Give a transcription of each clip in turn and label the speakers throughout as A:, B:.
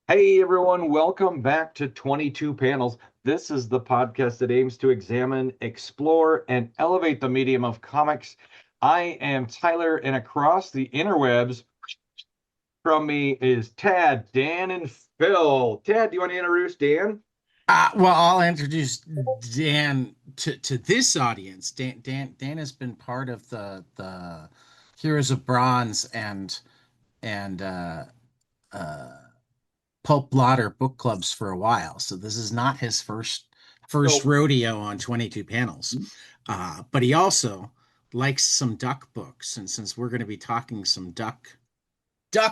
A: Hey everyone, welcome back to 22 Panels. This is the podcast that aims to examine, explore, and elevate the medium of comics. I am Tyler, and across the interwebs from me is Tad, Dan, and Phil. Tad, do you want to introduce Dan?
B: Well, I'll introduce Dan to this audience. Dan has been part of the Heroes of Bronze and uh, Pulp Blotter book clubs for a while, so this is not his first
A: So,
B: rodeo on 22 panels. But he also likes some duck books, and since we're going to be talking some duck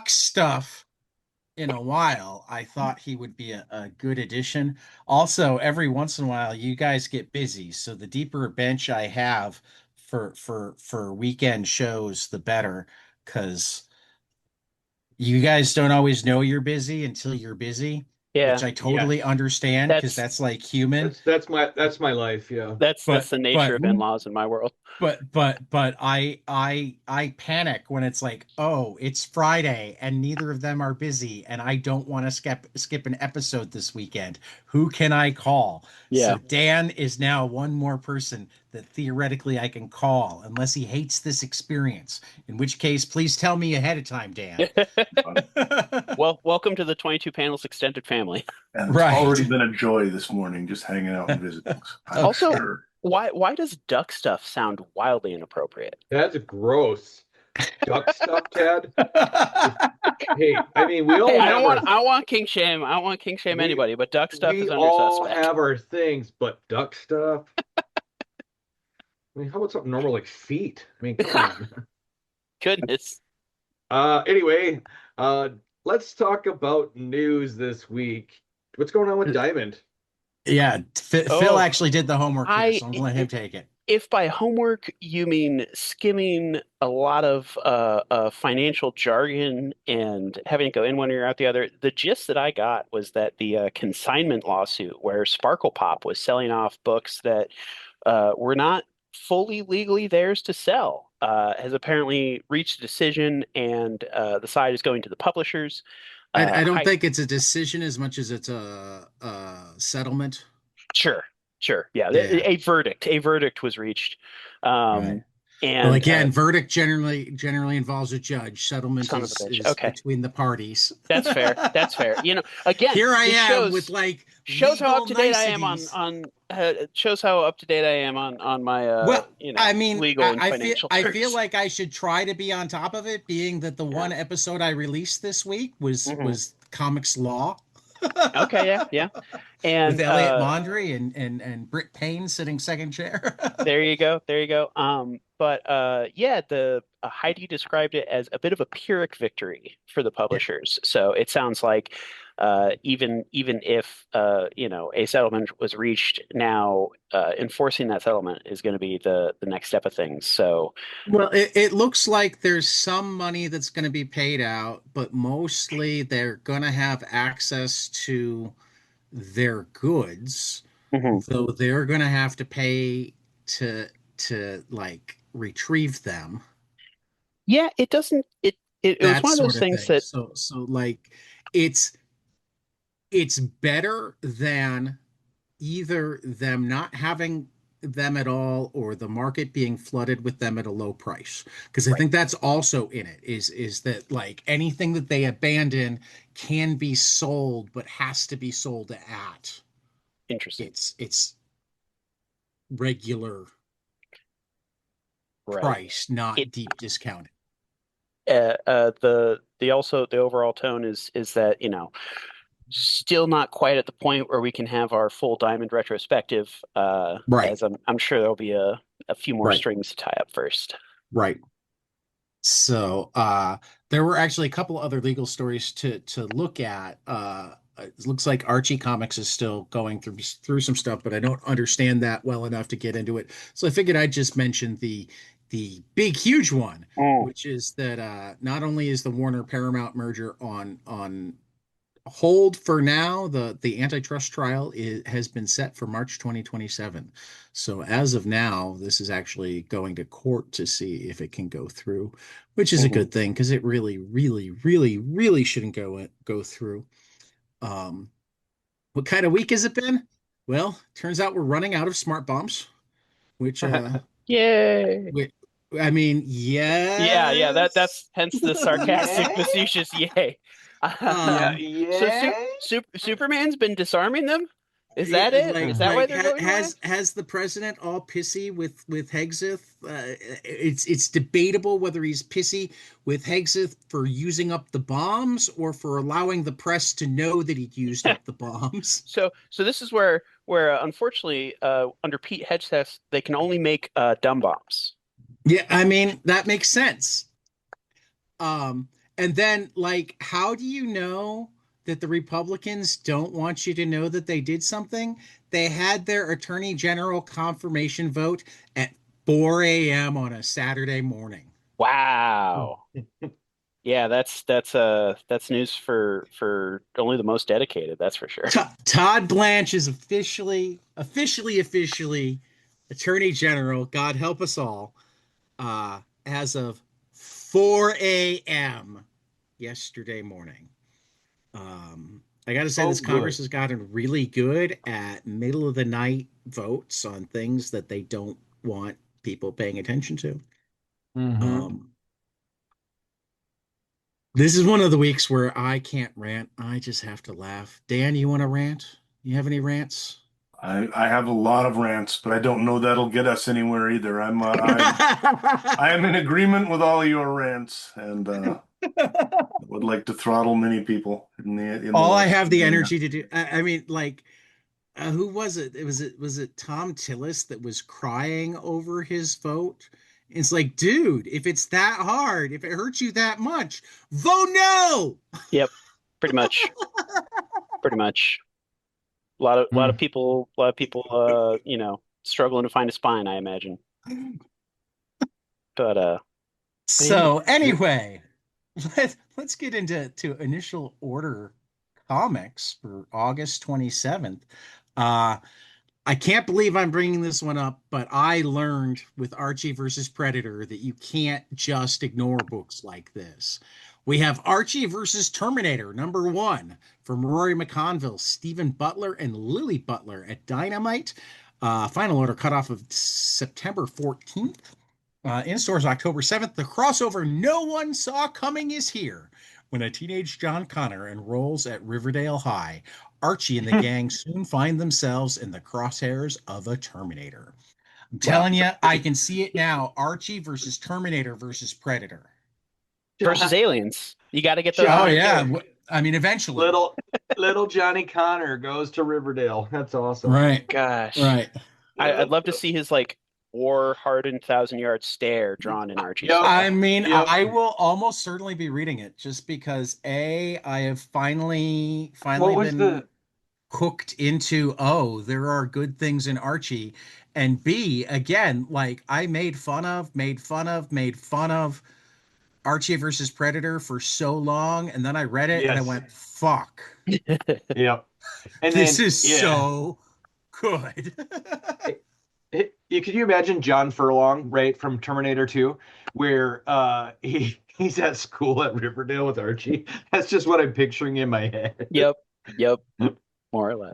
B: stuff in a while, I thought he would be a good addition. Also, every once in a while, you guys get busy, so the deeper a bench I have for weekend shows, the better, because you guys don't always know you're busy until you're busy, which
C: Yeah,
B: I
A: yes,
B: totally understand because
C: that's
B: that's like human.
A: that's my life, yeah.
C: that's
B: But
C: the nature
B: but
C: of in-laws in my world.
B: but I panic when it's like, oh, it's Friday and neither of them are busy and I don't want to skip an episode this weekend. Who can I call?
C: Yeah.
B: So Dan is now one more person that theoretically I can call unless he hates this experience. In which case, please tell me ahead of time, Dan.
C: Well, welcome to the 22 panels extended family.
D: And it's already
B: Right.
D: been a joy this morning just hanging out and visiting. I'm
C: Also,
B: Okay.
D: sure.
C: why does duck stuff sound wildly inappropriate?
A: That's gross. Duck stuff, Tad? Hey, I mean, we
C: Hey,
A: all have our
C: I don't want king shame. I don't want king shame
A: we
C: anybody, but duck stuff
A: we
C: is under
A: all
C: suspect.
A: have our things, but duck stuff? I mean, how about something normal like feet? I mean, come on.
C: Goodness.
A: Anyway, uh, let's talk about news this week. What's going on with Diamond?
B: Yeah, Phil
C: Oh,
B: actually did the homework here,
C: I
B: so I'm gonna let him take it.
C: if by homework you mean skimming a lot of financial jargon and having it go in one ear out the other, the gist that I got was that the consignment lawsuit where Sparkle Pop was selling off books that were not fully legally theirs to sell has apparently reached a decision, and the side is going to the publishers.
B: I don't
C: Hi,
B: think it's a decision as much as it's a settlement.
C: sure, sure, yeah,
B: Yeah,
C: a verdict was reached,
B: right.
C: um,
B: Well,
C: and
B: again, verdict generally involves a judge. Settlement
C: son of a bitch.
B: is
C: Okay.
B: between the parties.
C: That's fair. That's fair. Again,
B: Here I
C: this
B: am with like
C: shows how up
B: legal
C: to date I am on
B: niceties.
C: on shows how up to date I am on my
B: Well, I mean,
C: legal and
B: I
C: financial
B: feel
C: terms.
B: like I should try to be on top of it, being that the
C: Yeah.
B: one episode I released this week was
C: Hmm.
B: Comics Law.
C: Okay. Yeah. Yeah.
B: With
C: And
B: Elliot Mondry and Britt Payne sitting second chair.
C: there you go. There you go. But yeah, the Heidi described it as a bit of a Pyrrhic victory for the
B: Yeah.
C: publishers. So it sounds like even if a settlement was reached, now enforcing that settlement is going to be the next step of things. So
B: Well, it looks like there's some money that's going to be paid out, but mostly they're going to have access to their goods,
C: mhm.
B: though they're going to have to pay to like retrieve them,
C: Yeah, it doesn't it was
B: that
C: one of
B: sort
C: those
B: of
C: things
B: thing.
C: that
B: So like it's it's better than either them not having them at all or the market being flooded with them at a low price, because I
C: right.
B: think that's also in it is that like anything that they abandon can be sold but has to be sold at
C: Interesting.
B: its regular
C: Right.
B: price,
C: It
B: not deep discounted.
C: the overall tone is that, still not quite at the point where we can have our full diamond retrospective,
B: Right,
C: as I'm sure there'll be a few more
B: right,
C: strings to tie up first.
B: right. So there were actually a couple other legal stories to look at. It looks like Archie Comics is still going through some stuff, but I don't understand that well enough to get into it. So I figured I'd just mention the big huge one,
C: Mm.
B: which is that not only is the Warner Paramount merger on hold for now. The antitrust trial has been set for March 2027. So as of now, this is actually going to court to see if it can go through, which is a
C: Mhm.
B: good thing because it really, really, really, really shouldn't go through. What kind of week has it been? Well, turns out we're running out of smart bombs, which
C: Yay!
B: which, I mean,
C: Yeah,
B: yes.
C: that's hence the sarcastic,
A: Yeah.
C: facetious yay.
A: Yeah,
C: So
A: yeah.
C: Superman's been disarming them? Is that
B: Yeah,
C: it? Is that why
B: like
C: they're going away?
B: has the president all pissy with Hegseth? It's debatable whether he's pissy with Hegseth for using up the bombs or for allowing the press to know that he'd used up the bombs.
C: So this is where unfortunately under Pete Hegseth they can only make dumb bombs.
B: Yeah, I mean that makes sense. Um, and then like, how do you know that the Republicans don't want you to know that they did something? They had their attorney general confirmation vote at 4 a.m. on a Saturday morning.
C: Wow. Yeah, that's news for only the most dedicated, that's for sure.
B: Todd Blanche is officially attorney general. God help us all. As of 4 a.m. yesterday morning. I got to say,
A: Oh,
B: this Congress
A: good.
B: has gotten really good at middle of the night votes on things that they don't want people paying attention to.
A: Hmm.
B: Um, this is one of the weeks where I can't rant. I just have to laugh. Dan, you want to rant? You have any rants?
D: I have a lot of rants, but I don't know that'll get us anywhere either. I am in agreement with all your rants, and would like to throttle many people in the
B: All I
D: West
B: have the
D: Virginia.
B: energy to do. I mean, like, who was it? Was it Tom Tillis that was crying over his vote? It's like, dude, if it's that hard, if it hurts you that much, vote no.
C: Yep, pretty much. Pretty much. A lot of people struggling to find a spine, I imagine. But
B: So anyway, let's get into initial order comics for August 27th. Uh, I can't believe I'm bringing this one up, but I learned with Archie versus Predator that you can't just ignore books like this. We have Archie versus Terminator, #1 from Rory McConville, Stephen Butler, and Lily Butler at Dynamite. Final order cutoff of September 14th. In stores October 7th. The crossover no one saw coming is here. When a teenage John Connor enrolls at Riverdale High, Archie and the gang soon find themselves in the crosshairs of a Terminator. I'm
A: Wow.
B: telling you, I can see it now. Archie versus Terminator versus Predator.
C: versus aliens. You got to get those
B: Oh
C: in there
B: yeah,
C: too.
B: I mean eventually.
A: Little Johnny Connor goes to Riverdale. That's awesome.
B: Right,
C: Gosh,
B: right.
C: I'd love to see his like war-hardened thousand-yard stare drawn in Archie
A: Yep.
B: I
C: style.
B: mean,
A: Yep.
B: I will almost certainly be reading it just because I have finally
A: What was
B: been
A: the
B: hooked into, oh, there are good things in Archie, and B, again, like I made fun of Archie versus Predator for so long, and then I read it and I
A: yes.
B: went, fuck,
A: Yep. And
B: this
A: then
B: is so good.
A: could you imagine John Furlong, right, from Terminator 2, where he's at school at Riverdale with Archie? That's just what I'm picturing in my head.
C: Yep, yep, more or less.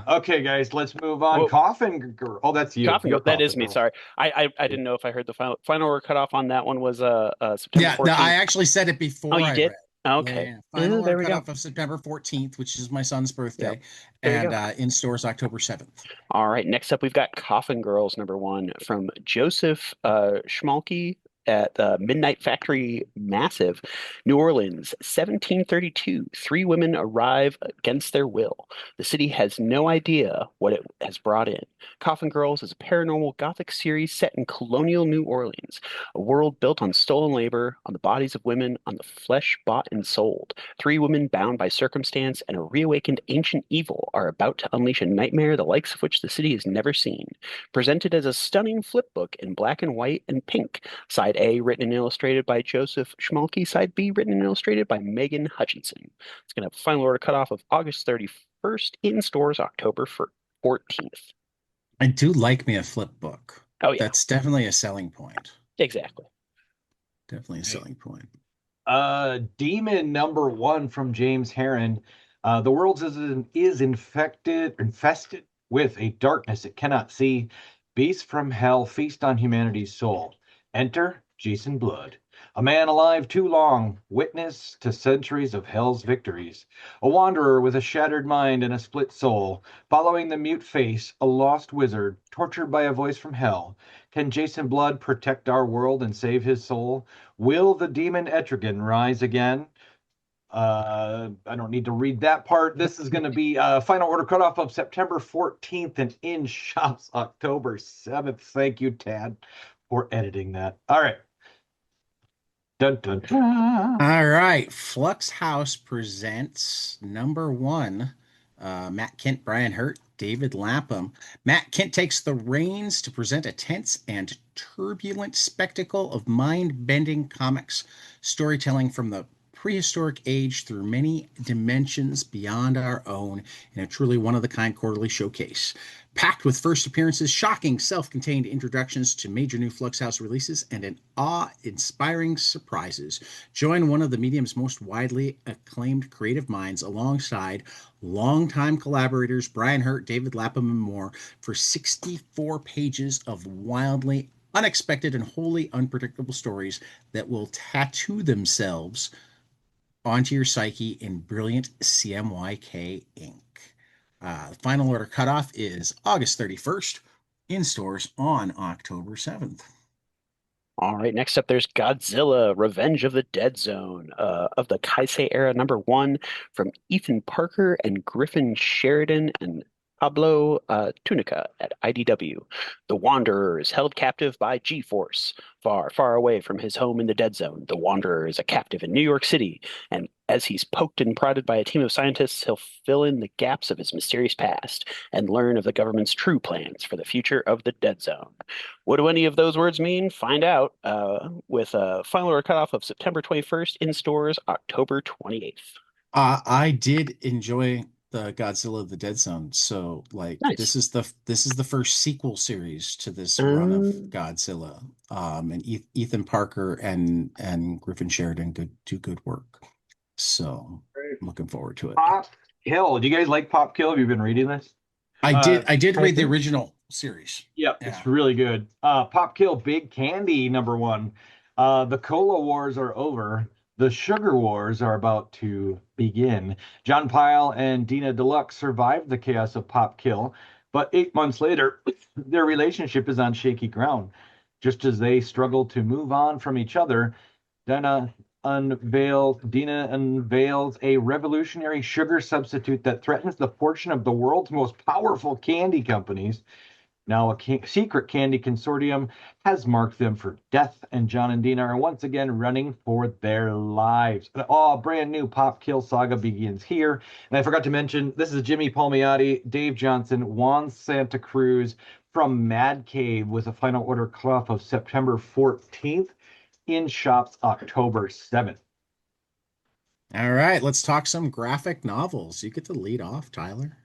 A: Okay, guys, let's move on.
C: Well,
A: Coffin Girl. Oh, that's you.
C: Coffin
A: You're
C: Girl, that is
A: Coffin
C: me.
A: Girl.
C: Sorry, I didn't know if I heard the final word cut off on that one was September
B: Yeah, no, I
C: 14th.
B: actually said it
C: Oh,
B: before
C: you
B: I
C: did?
B: read. Yeah,
C: Okay.
B: yeah. Final
C: There
B: order
C: we go.
B: cutoff of September 14th, which is my son's
C: Yep.
B: birthday,
C: There you
B: and
C: go.
B: in stores October 7th.
C: All right. Next up, we've got Coffin Girls #1 from Joseph Schmalke at Midnight Factory Massive, New Orleans, 1732. Three women arrive against their will. The city has no idea what it has brought in. Coffin Girls is a paranormal gothic series set in colonial New Orleans, a world built on stolen labor, on the bodies of women, on the flesh bought and sold. Three women bound by circumstance and a reawakened ancient evil are about to unleash a nightmare the likes of which the city has never seen. Presented as a stunning flip book in black and white and pink. Side A, written and illustrated by Joseph Schmalke. Side B, written and illustrated by Megan Hutchinson. It's going to have a final order cutoff of August 31st, in stores October 14th.
B: I do like me a flip book.
C: Oh, yeah.
B: That's definitely a selling point.
C: Exactly.
B: Definitely a selling point.
A: Demon #1 from James Herron. The world is infested with a darkness it cannot see. Beasts from hell feast on humanity's soul. Enter Jason Blood, a man alive too long, witness to centuries of hell's victories. A wanderer with a shattered mind and a split soul, following the mute face, a lost wizard, tortured by a voice from hell. Can Jason Blood protect our world and save his soul? Will the demon Etrigan rise again? I don't need to read that part. This is going to be final order cutoff of September 14th and in shops October 7th. Thank you, Tad, for editing that. All right. Dun, dun, dun.
B: All right. Flux House presents number one. Matt Kent, Brian Hurt, David Lapham. Matt Kent takes the reins to present a tense and turbulent spectacle of mind-bending comics storytelling from the prehistoric age through many dimensions beyond our own in a truly one-of-the-kind quarterly showcase. Packed with first appearances, shocking self-contained introductions to major new Flux House releases, and an awe-inspiring surprises. Join one of the medium's most widely acclaimed creative minds alongside longtime collaborators Brian Hurt, David Lapham, and more for 64 pages of wildly unexpected and wholly unpredictable stories that will tattoo themselves onto your psyche in brilliant CMYK ink. The final order cutoff is August 31st, in stores on October 7th.
C: All right, next up, there's Godzilla, Revenge of the Dead Zone, of the Kaisei era #1 from Ethan Parker and Griffin Sheridan and Pablo Tunica at IDW. The Wanderer is held captive by G-Force. Far, far away from his home in the Dead Zone, the Wanderer is a captive in New York City, and as he's poked and prodded by a team of scientists, he'll fill in the gaps of his mysterious past and learn of the government's true plans for the future of the Dead Zone. What do any of those words mean? Find out with a final order cutoff of September 21st, in stores October 28th.
B: I did enjoy the Godzilla the Dead Zone, so like
C: Nice.
B: this is the first sequel series to this run of Godzilla. And Ethan Parker and Griffin Sheridan do good work. So I'm looking forward to it.
A: Pop Kill. Do you guys like Pop Kill? Have you been reading this?
B: I did read the original series.
A: Yep,
B: Yeah.
A: it's really good. Pop Kill Big Candy #1. The cola wars are over. The sugar wars are about to begin. John Pyle and Dina Deluxe survived the chaos of Pop Kill, but 8 months later, their relationship is on shaky ground. Just as they struggle to move on from each other, Dina unveils a revolutionary sugar substitute that threatens the fortune of the world's most powerful candy companies. Now, a secret candy consortium has marked them for death, and John and Dina are once again running for their lives. A brand new Pop Kill saga begins here. And I forgot to mention, this is Jimmy Palmiotti, Dave Johnson, Juan Santa Cruz from Mad Cave with a final order cutoff of September 14th, in shops October 7th.
B: All right, let's talk some graphic novels. You get to lead off, Tyler.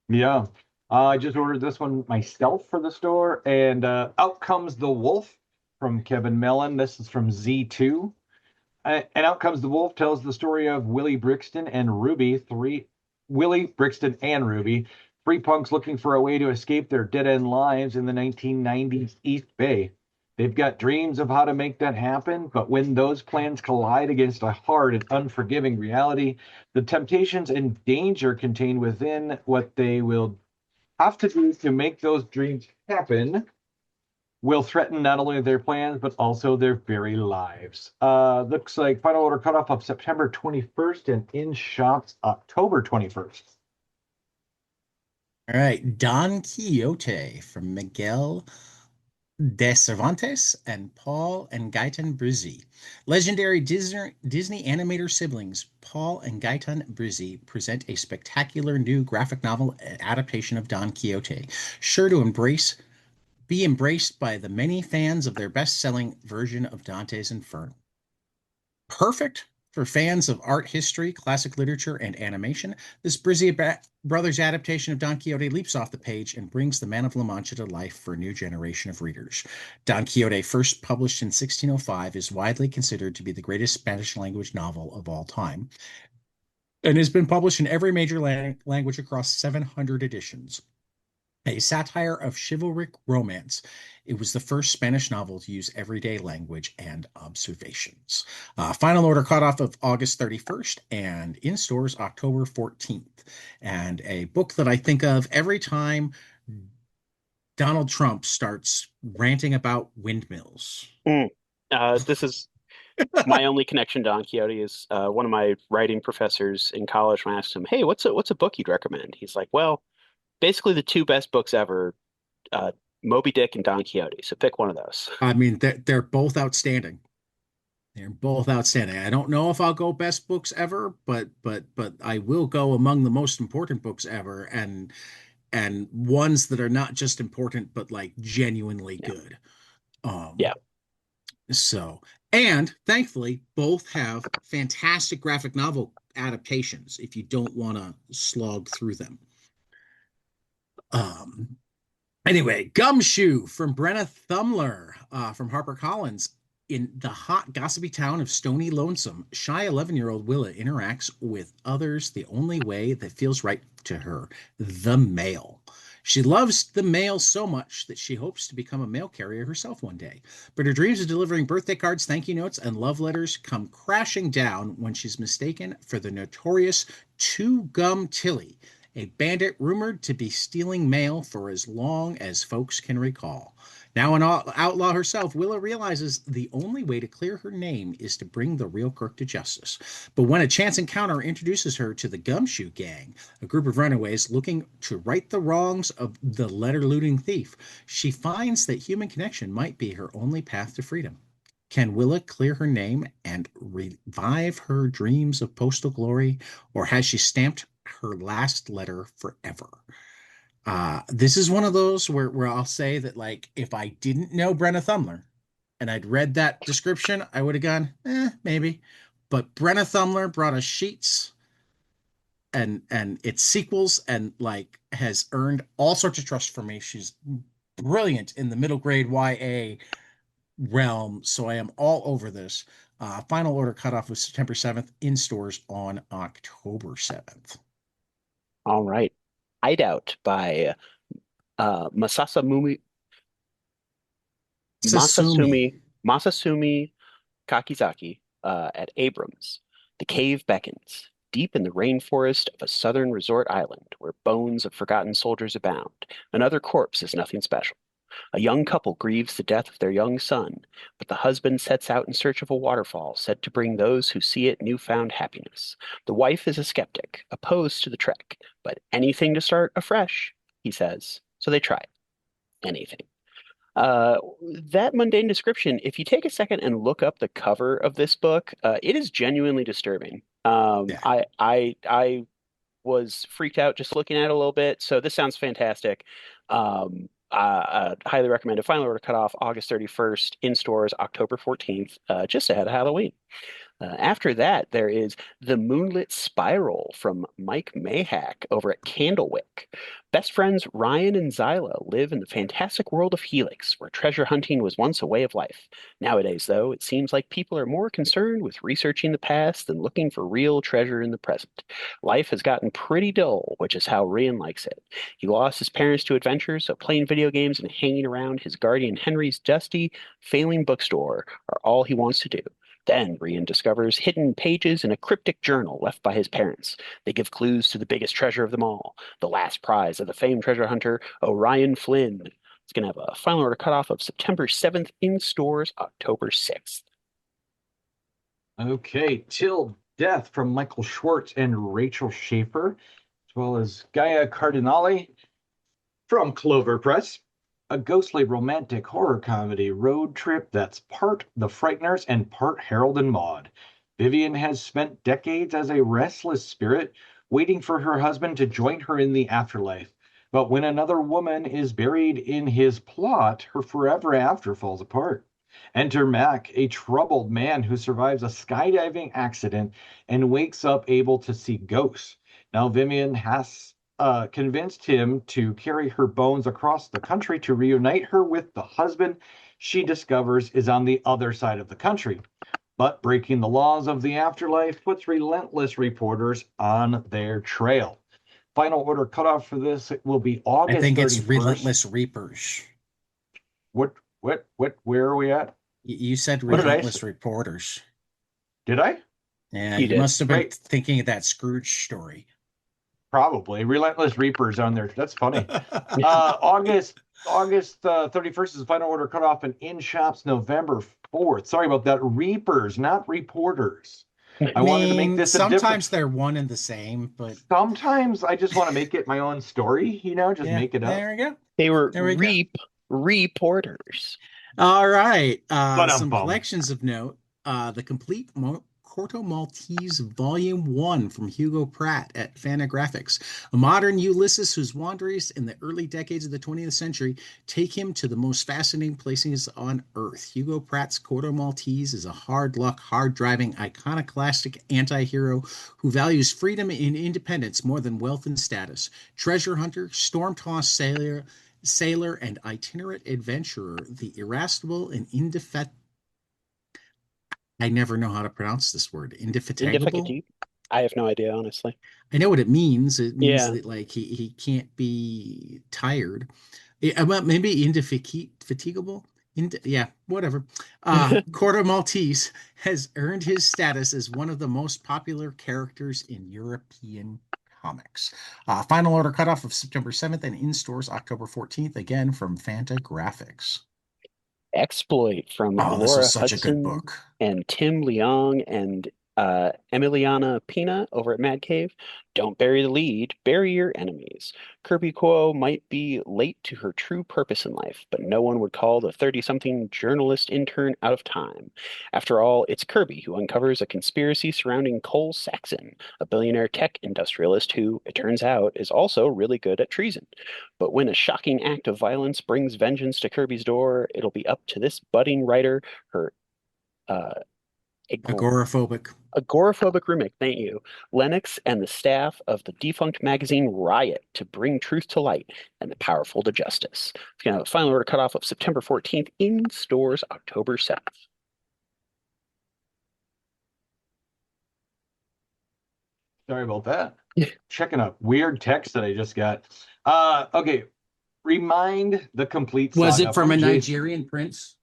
A: Yeah. I just ordered this one myself for the store, and Out Comes the Wolf from Kevin Mellon. This is from Z2. And Out Comes the Wolf tells the story of Willie Brixton and Ruby, three punks looking for a way to escape their dead-end lives in the 1990s East Bay. They've got dreams of how to make that happen, but when those plans collide against a hard and unforgiving reality, the temptations and danger contained within what they will have to do to make those dreams happen will threaten not only their plans, but also their very lives. Looks like final order cutoff of September 21st and in shops October 21st.
B: All right, Don Quixote from Miguel de Cervantes and Paul and Gaetan Brizzi. Legendary Disney animator siblings Paul and Gaetan Brizzi present a spectacular new graphic novel adaptation of Don Quixote, sure to be embraced by the many fans of their best-selling version of Dante's Inferno. Perfect for fans of art history, classic literature, and animation, this Brizzi Brothers adaptation of Don Quixote leaps off the page and brings the Man of La Mancha to life for a new generation of readers. Don Quixote, first published in 1605, is widely considered to be the greatest Spanish-language novel of all time. and has been published in every major language across 700 editions. A satire of chivalric romance, it was the first Spanish novel to use everyday language and observations. Final order cutoff of August 31st and in stores October 14th. And a book that I think of every time Donald Trump starts ranting about windmills.
C: This is my only connection to Don Quixote is one of my writing professors in college. When I asked him, "Hey, what's a book you'd recommend?" He's like, "Well, basically the two best books ever, uh, Moby Dick and Don Quixote. So pick one of those."
B: I mean, they're both outstanding. They're both outstanding. I don't know if I'll go best books ever, but I will go among the most important books ever, and ones that are not just important but like genuinely
C: Yeah.
B: good.
C: Yeah.
B: So, and thankfully, both have fantastic graphic novel adaptations if you don't want to slog through them. Anyway, Gumshoe from Brenna Thumler from HarperCollins. In the hot, gossipy town of Stony Lonesome, shy 11-year-old Willa interacts with others the only way that feels right to her, the mail. She loves the mail so much that she hopes to become a mail carrier herself one day. But her dreams of delivering birthday cards, thank you notes, and love letters come crashing down when she's mistaken for the notorious Two Gum Tilly, a bandit rumored to be stealing mail for as long as folks can recall. Now an outlaw herself, Willa realizes the only way to clear her name is to bring the real crook to justice. But when a chance encounter introduces her to the Gumshoe Gang, a group of runaways looking to right the wrongs of the letter-looting thief, she finds that human connection might be her only path to freedom. Can Willa clear her name and revive her dreams of postal glory, or has she stamped her last letter forever? This is one of those where I'll say that, like, if I didn't know Brenna Thumler and I'd read that description, I would have gone, maybe. But Brenna Thumler brought us Sheets and its sequels and like has earned all sorts of trust for me. She's brilliant in the middle grade YA realm, so I am all over this. Final order cutoff was September 7th, in stores on October 7th.
C: All right. Hideout by Masasumi
B: Sasumi.
C: Masasumi Kakizaki at Abrams. The cave beckons, deep in the rainforest of a southern resort island where bones of forgotten soldiers abound. Another corpse is nothing special. A young couple grieves the death of their young son, but the husband sets out in search of a waterfall said to bring those who see it newfound happiness. The wife is a skeptic, opposed to the trek, but anything to start afresh, he says. So they try anything. That mundane description, if you take a second and look up the cover of this book, it is genuinely disturbing.
B: Yeah.
C: I was freaked out just looking at it a little bit. So this sounds fantastic. Highly recommended. Final order cutoff August 31st, in stores October 14th, just ahead of Halloween. After that, there is The Moonlit Spiral from Mike Mayhack over at Candlewick. Best friends Ryan and Zyla live in the fantastic world of Helix, where treasure hunting was once a way of life. Nowadays, though, it seems like people are more concerned with researching the past than looking for real treasure in the present. Life has gotten pretty dull, which is how Ryan likes it. He lost his parents to adventure, so playing video games and hanging around his guardian Henry's dusty, failing bookstore are all he wants to do. Then Rian discovers hidden pages in a cryptic journal left by his parents. They give clues to the biggest treasure of them all, the last prize of the famed treasure hunter, Orion Flynn. It's going to have a final order cutoff of September 7th, in stores October 6th.
A: Okay, Till Death from Michael Schwartz and Rachel Schaefer, as well as Gaia Cardinale from Clover Press. A ghostly romantic horror comedy road trip that's part The Frighteners and part Harold and Maude. Vivian has spent decades as a restless spirit, waiting for her husband to join her in the afterlife. But when another woman is buried in his plot, her forever after falls apart. Enter Mac, a troubled man who survives a skydiving accident and wakes up able to see ghosts. Now Vivian has convinced him to carry her bones across the country to reunite her with the husband she discovers is on the other side of the country. but breaking the laws of the afterlife puts relentless reporters on their trail. Final order cutoff for this will be August 31st.
B: I think it's Relentless Reapers.
A: What, where are we at?
B: You said
A: What did I
B: Relentless
A: say?
B: Reporters.
A: Did I?
B: Yeah,
C: You
B: you
C: did.
B: must have been
A: Great.
B: thinking of that Scrooge story.
A: Probably. Relentless Reapers on there. That's funny. August 31st is the final order cutoff, and in shops November 4th. Sorry about that. Reapers, not reporters. I wanted to make this a different.
B: Sometimes they're one and the same, but
A: Sometimes I just want to make it my own story, just
B: yeah,
A: make it up.
B: there we go.
C: They were
B: There we go.
C: reporters.
B: All right.
A: But
B: Some collections of note. The complete Corto Maltese Volume 1 from Hugo Pratt at Fantagraphics. A modern Ulysses whose wanderings in the early decades of the 20th century take him to the most fascinating places on Earth. Hugo Pratt's Corto Maltese is a hard-luck, hard-driving, iconoclastic anti-hero who values freedom and independence more than wealth and status. Treasure hunter, storm-tossed sailor, and itinerant adventurer, the irascible and indefatigable. I never know how to pronounce this word. Indefatigable?
C: I have no idea, honestly.
B: I know what it means. It means that like he can't be tired. Maybe indefatigable. Yeah, whatever. Corto Maltese has earned his status as one of the most popular characters in European comics. Final order cutoff of September 7th and in stores October 14th, again from Fantagraphics.
C: Exploit from
B: this
C: Laura
B: is such a good
C: Hudson
B: book.
C: and Tim Leong and Emiliana Pina over at Mad Cave. Don't bury the lead, bury your enemies. Kirby Kuo might be late to her true purpose in life, but no one would call the 30-something journalist intern out of time. After all, it's Kirby who uncovers a conspiracy surrounding Cole Saxon, a billionaire tech industrialist who, it turns out, is also really good at treason. But when a shocking act of violence brings vengeance to Kirby's door, it'll be up to this budding writer, her agoraphobic roommate, thank you, Lennox, and the staff of the defunct magazine Riot to bring truth to light and the powerful to justice. It's going to have a final order cutoff of September 14th, in stores October 7th.
A: Sorry about that. Checking a weird text that I just got. Okay. Remind the complete saga.
B: Was it from a
A: Jason.
B: Nigerian prince?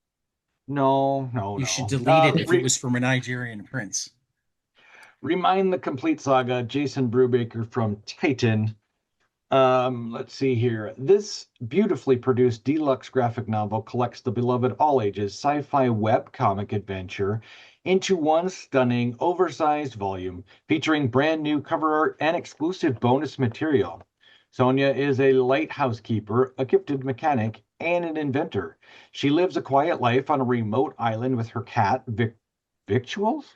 A: No.
B: You should delete it if it was from a Nigerian prince.
A: Remind the complete saga, Jason Brubaker from Titan. Let's see here. This beautifully produced deluxe graphic novel collects the beloved all ages sci-fi webcomic adventure into one stunning, oversized volume featuring brand new cover art and exclusive bonus material. Sonia is a lighthouse keeper, a gifted mechanic, and an inventor. She lives a quiet life on a remote island with her cat, Victuals?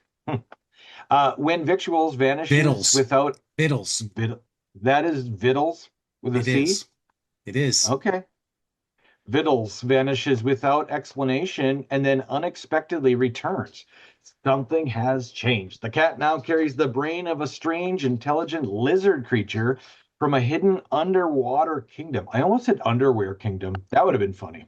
A: When Victuals vanishes without...
B: Vittles.
A: That is Vittles with a C?
B: It is.
A: Okay. Vittles vanishes without explanation and then unexpectedly returns. Something has changed. The cat now carries the brain of a strange, intelligent lizard creature from a hidden underwater kingdom. I almost said underwear kingdom. That would have been funny.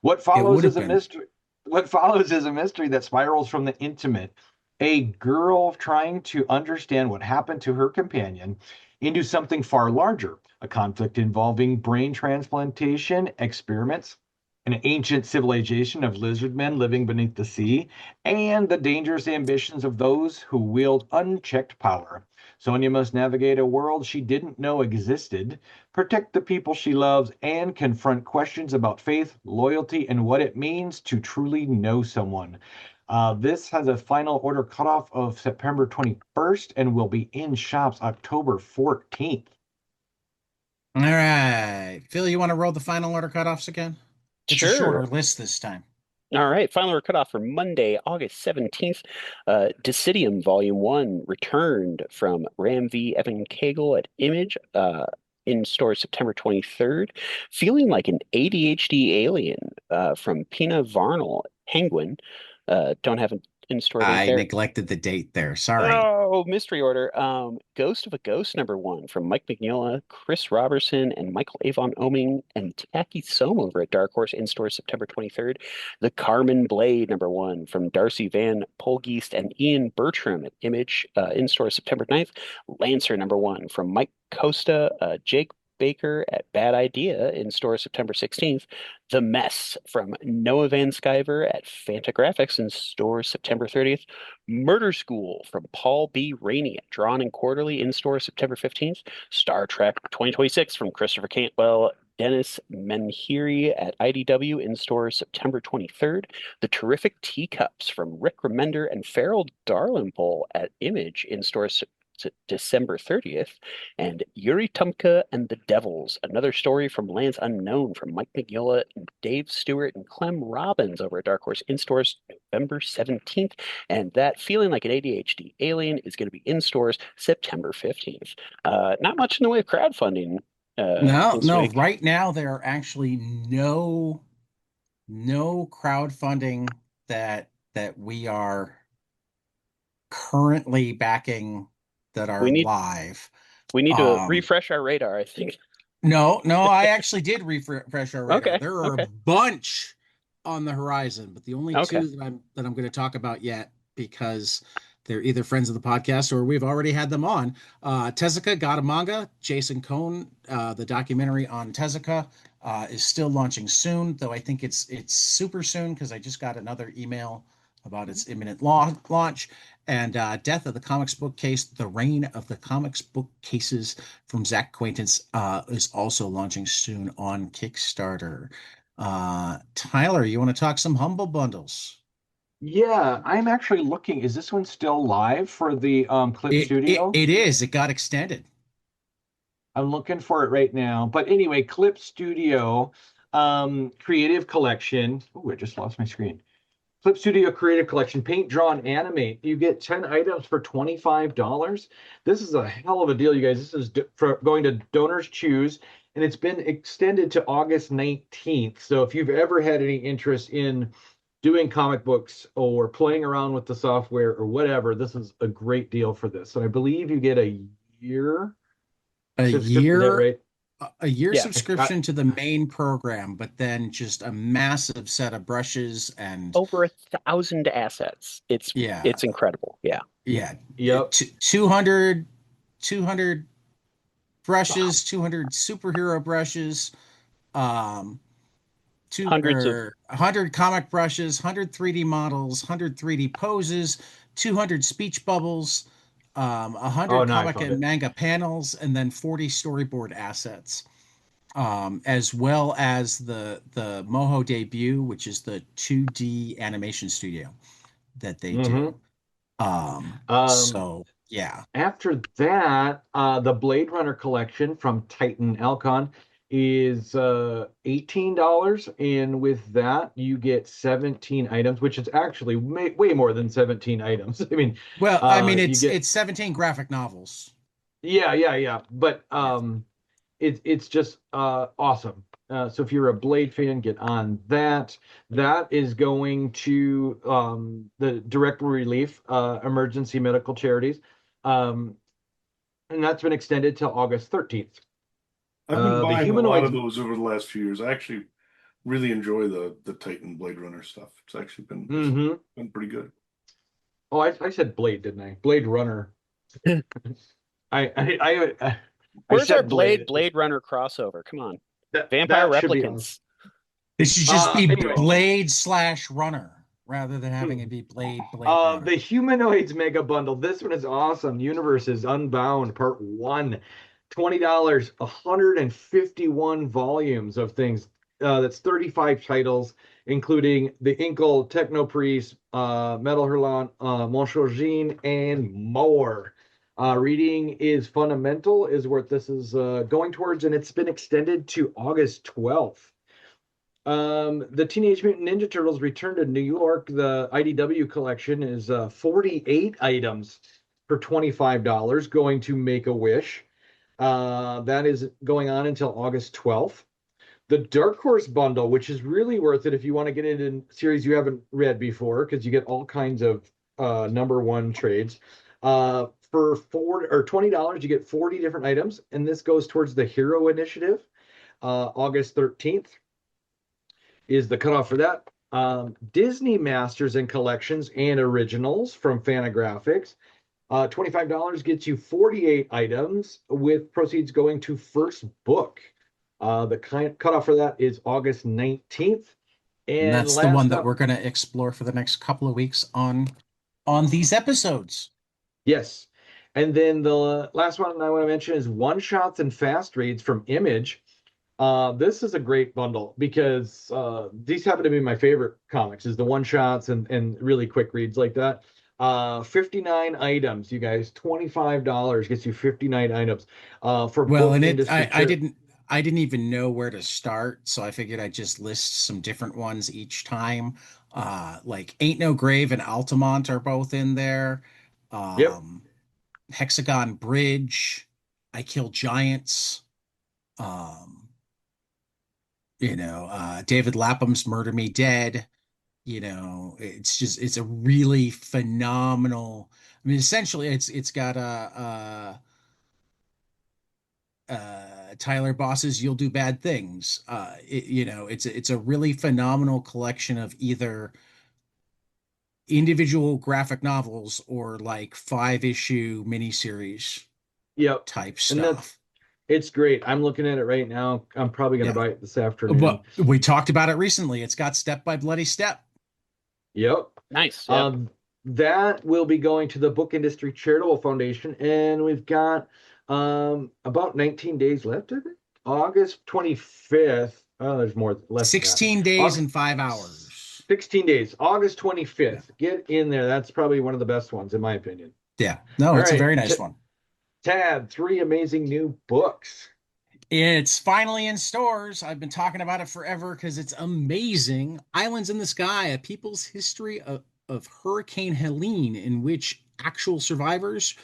A: What follows is a mystery. What follows is a mystery that spirals from the intimate. A girl trying to understand what happened to her companion into something far larger. A conflict involving brain transplantation experiments, an ancient civilization of lizard men living beneath the sea, and the dangerous ambitions of those who wield unchecked power. Sonia must navigate a world she didn't know existed, protect the people she loves, and confront questions about faith, loyalty, and what it means to truly know someone. This has a final order cutoff of September 21st and will be in shops October 14th.
B: All right. Phil, you want to roll the final order cutoffs again? It's
C: Sure.
B: a shorter list this time.
C: All right, final order cutoff for Monday, August 17th. Decidium Volume 1 returned from Ram V. Evan Cagle at Image in store September 23rd. Feeling like an ADHD alien from Pina Varnell, Penguin. Don't have in-store date
B: I
C: there.
B: neglected the date there. Sorry.
C: Oh, mystery order. Ghost of a Ghost #1 from Mike Mignola, Chris Robertson, and Michael Avon Oming and Taki Sohm over at Dark Horse in store September 23rd. The Carmen Blade #1 from Darcy Van Polgeest and Ian Bertram at Image in store September 9th. Lancer #1 from Mike Costa, Jake Baker at Bad Idea in store September 16th. The Mess from Noah Van Sciver at Fantagraphics in store September 30th. Murder School from Paul B. Rainey at Drawn and Quarterly in store September 15th. Star Trek 2026 from Christopher Cantwell, Dennis Menhiri at IDW in store September 23rd. The Terrific Teacups from Rick Remender and Farrell Darlinpole at Image in store December 30th, and Yuri Tumka and the Devils, another story from Lands Unknown from Mike Mignola and Dave Stewart and Clem Robbins over at Dark Horse in stores November 17th, and that Feeling Like an ADHD Alien is going to be in stores September 15th. Not much in the way of crowdfunding.
B: No,
C: this
B: no.
C: week.
B: Right now, there are actually no crowdfunding that we are currently backing that are live.
C: We need to refresh our radar, I think.
B: No, I actually did refresh our radar.
C: Okay,
B: There are a bunch on the horizon, but the only two that I'm going to talk about yet, because they're either friends of the podcast or we've already had them on. Tezuka got a manga. Jason Cohn, the documentary on Tezuka, is still launching soon, though I think it's super soon because I just got another email about its imminent launch. And Death of the Comics Bookcase, The Reign of the Comics Bookcases from Zach Acquaintance is also launching soon on Kickstarter. Tyler, you want to talk some Humble Bundles?
A: Yeah, I'm actually looking. Is this one still live for the Clip Studio?
B: It is. It got extended.
A: I'm looking for it right now. But anyway, Clip Studio Creative Collection. Oh, I just lost my screen. Clip Studio Creative Collection, Paint, Draw, and Animate. You get 10 items for $25. This is a hell of a deal, you guys. This is for going to Donors Choose, and it's been extended to August 19th. So if you've ever had any interest in doing comic books or playing around with the software or whatever, this is a great deal for this. And I believe you get a year.
B: A year,
A: right?
B: A year subscription to the main program, but then just a massive set of brushes and
C: over 1,000 assets. It's incredible. Yeah.
A: Yep.
B: 200 brushes, 200 superhero brushes, 100 comic brushes, 100 3D models, 100 3D poses, 200 speech bubbles, 100 comic and manga panels, and then 40 storyboard assets, as well as the Moho debut, which is the 2D animation studio that they do. So yeah.
A: After that, the Blade Runner collection from Titan Alcon is $18, and with that you get 17 items, which is actually way more than 17 items. I mean,
B: it's 17 graphic novels.
A: Yeah. But it's just awesome. So if you're a Blade fan, get on that. That is going to the direct relief emergency medical charities, and that's been extended till August 13th.
D: I've been buying a lot of those over the last few years. I actually really enjoy the Titan Blade Runner stuff. It's actually been pretty good.
A: Oh, I said Blade, didn't I? Blade Runner.
C: Where's our Blade Runner crossover? Come on. Vampire Replicants.
B: It should just be Blade/Runner rather than having it be Blade Runner.
A: The Humanoids Mega Bundle. This one is awesome. Universes Unbound Part 1. $20, 151 volumes of things. That's 35 titles, including The Inkle, Techno Priest, Metal Hurlant, Monsieur Jean, and more. Reading is fundamental, is what this is going towards, and it's been extended to August 12th. The Teenage Mutant Ninja Turtles Return to New York. The IDW collection is 48 items for $25, going to Make-A-Wish. That is going on until August 12th. The Dark Horse bundle, which is really worth it if you want to get into a series you haven't read before, because you get all kinds of number one trades. For $20, you get 40 different items, and this goes towards the Hero Initiative. August 13th is the cutoff for that. Disney Masters and Collections and Originals from Fantagraphics. $25 gets you 48 items with proceeds going to First Book. The cutoff for that is August 19th.
B: And that's the one that we're going to explore for the next couple of weeks on these episodes.
A: Yes. And then the last one I want to mention is One Shots and Fast Reads from Image. This is a great bundle because these happen to be my favorite comics, is the one shots and really quick reads like that. 59 items, you guys. $25 gets you 59 items. For
B: well, and
A: industry.
B: I didn't even know where to start, so I figured I'd just list some different ones each time. Like Ain't No Grave and Altamont are both in there.
A: Yep.
B: Hexagon Bridge, I Kill Giants. David Lapham's Murder Me Dead. It's a really phenomenal. I mean, essentially, it's got Tyler Boss's You'll Do Bad Things. It's a really phenomenal collection of either individual graphic novels or like 5-issue miniseries.
A: Yep.
B: Type stuff.
A: It's great. I'm looking at it right now. I'm probably going to buy it this afternoon.
B: But we talked about it recently. It's got Step by Bloody Step.
A: Yep.
C: Nice. Yep.
A: That will be going to the Book Industry Charitable Foundation, and we've got about 19 days left of it. August 25th. Oh, there's less.
B: 16 days and 5 hours.
A: 16 days. August 25th. Get in there. That's probably one of the best ones, in my opinion.
B: Yeah. No, it's a very nice one.
A: Tad, 3 amazing new books.
B: It's finally in stores. I've been talking about it forever because it's amazing. Islands in the Sky, A People's History of Hurricane Helene, in which actual survivors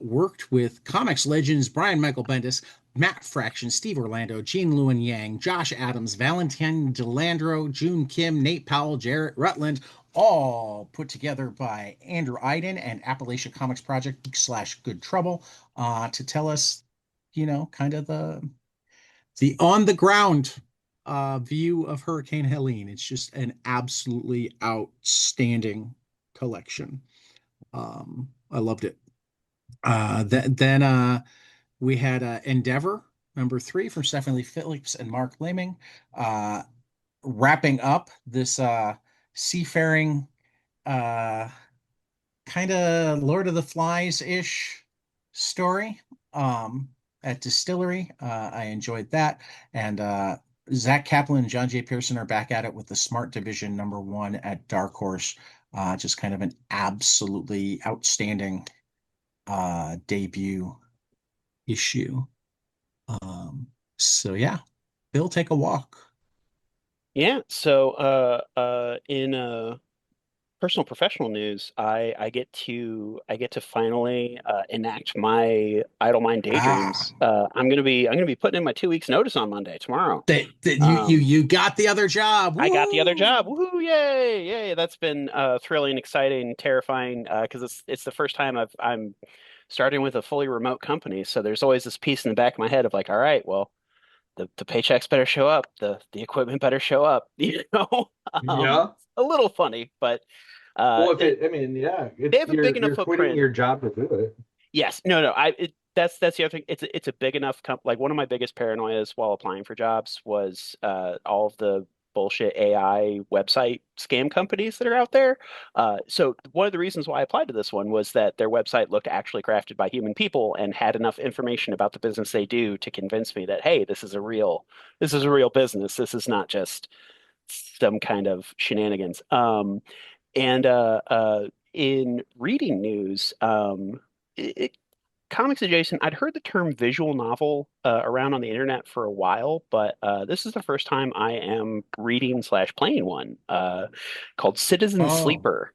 B: worked with comics legends Brian Michael Bendis, Matt Fraction, Steve Orlando, Gene Lewin Yang, Josh Adams, Valentine Delandro, June Kim, Nate Powell, Jarrett Rutland, all put together by Andrew Iden and Appalachia Comics Project / Good Trouble to tell us, kind of the on the ground view of Hurricane Helene. It's just an absolutely outstanding collection. I loved it. Then we had Endeavor #3 from Stephanie Phillips and Mark Laming, wrapping up this seafaring kind of Lord of the Flies-ish story at Distillery. I enjoyed that. And Zach Kaplan and John J. Pearson are back at it with the Smart Division #1 at Dark Horse. Just kind of an absolutely outstanding debut issue. So yeah, Bill, take a walk.
C: Yeah. So in personal professional news, I get to finally enact my Idle Mind daydreams. I'm gonna be putting in my 2 weeks notice on Monday, tomorrow.
B: You got the other job.
C: Woo! I got the other job. Woohoo! Yay! That's been thrilling, exciting, terrifying because it's the first time I'm starting with a fully remote company. So there's always this piece in the back of my head of like, all right, well, the paychecks better show up, the equipment better show up.
A: Yeah.
C: A little funny, but
A: well,
C: they have a big enough footprint.
A: Quitting your job to do it.
C: Yes, no. That's the other thing. It's a big enough like one of my biggest paranoias while applying for jobs was all of the bullshit AI website scam companies that are out there. So one of the reasons why I applied to this one was that their website looked actually crafted by human people and had enough information about the business they do to convince me that, hey, this is a real business. This is not just some kind of shenanigans. And in reading news, comics adjacent, I'd heard the term visual novel around on the internet for a while, but this is the first time I am reading / playing one called Citizen Sleeper.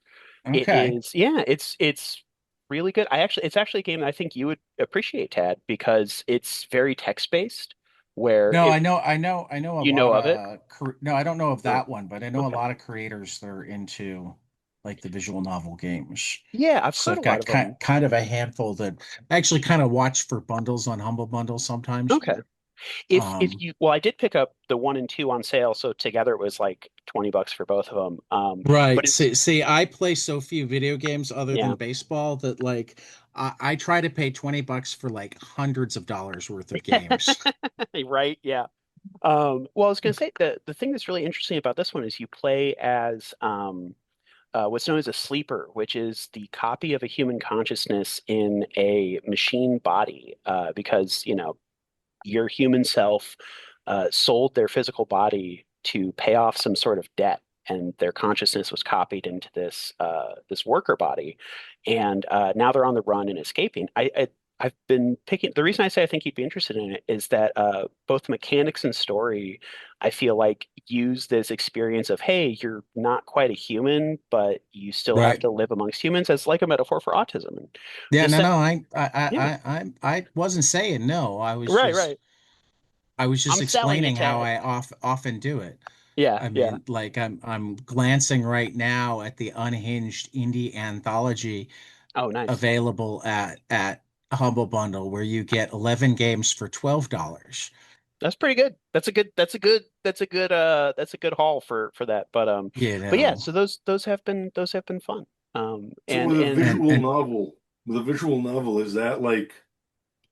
B: Okay.
C: It's really good. It's actually a game that I think you would appreciate, Tad, because it's very text based.
B: I know a
C: you know
B: lot
C: of it.
B: No, I don't know of that one, but I know a lot of creators that are into like the visual novel games.
C: Yeah, I've
B: So
C: heard
B: I've
C: a lot
B: got
C: of them.
B: kind of a handful that I actually kind of watch for bundles on Humble Bundle sometimes.
C: Okay. If
B: Um,
C: you well, I did pick up the 1 and 2 on sale, so together it was like $20 for both of them. But
B: right.
C: it's
B: See, I play so few video games other
C: yeah,
B: than baseball that like I try to pay $20 for like hundreds of dollars worth of games.
C: right, yeah. Well, I was gonna say the thing that's really interesting about this one is you play as what's known as a sleeper, which is the copy of a human consciousness in a machine body, because your human self sold their physical body to pay off some sort of debt, and their consciousness was copied into this worker body, and now they're on the run and escaping. I've been picking. The reason I say I think you'd be interested in it is that both mechanics and story, I feel like, use this experience of, hey, you're not quite a human, but you still have
B: Right.
C: to live amongst humans as like a metaphor for autism. And
B: Yeah,
C: the
B: no,
C: set,
B: no,
C: yeah,
B: I wasn't saying no.
C: right, right.
B: I was just
C: I'm selling it,
B: explaining how
C: Ted.
B: I often do it.
C: Yeah,
B: I
C: yeah.
B: mean, like I'm glancing right now at the unhinged indie anthology
C: Oh, nice.
B: available at Humble Bundle where you get 11 games for $12.
C: That's pretty good. That's a good haul for that.
B: You
C: But yeah,
B: know,
C: so those have been fun.
D: So
C: And
D: with a
C: and
B: and
D: visual novel, is that like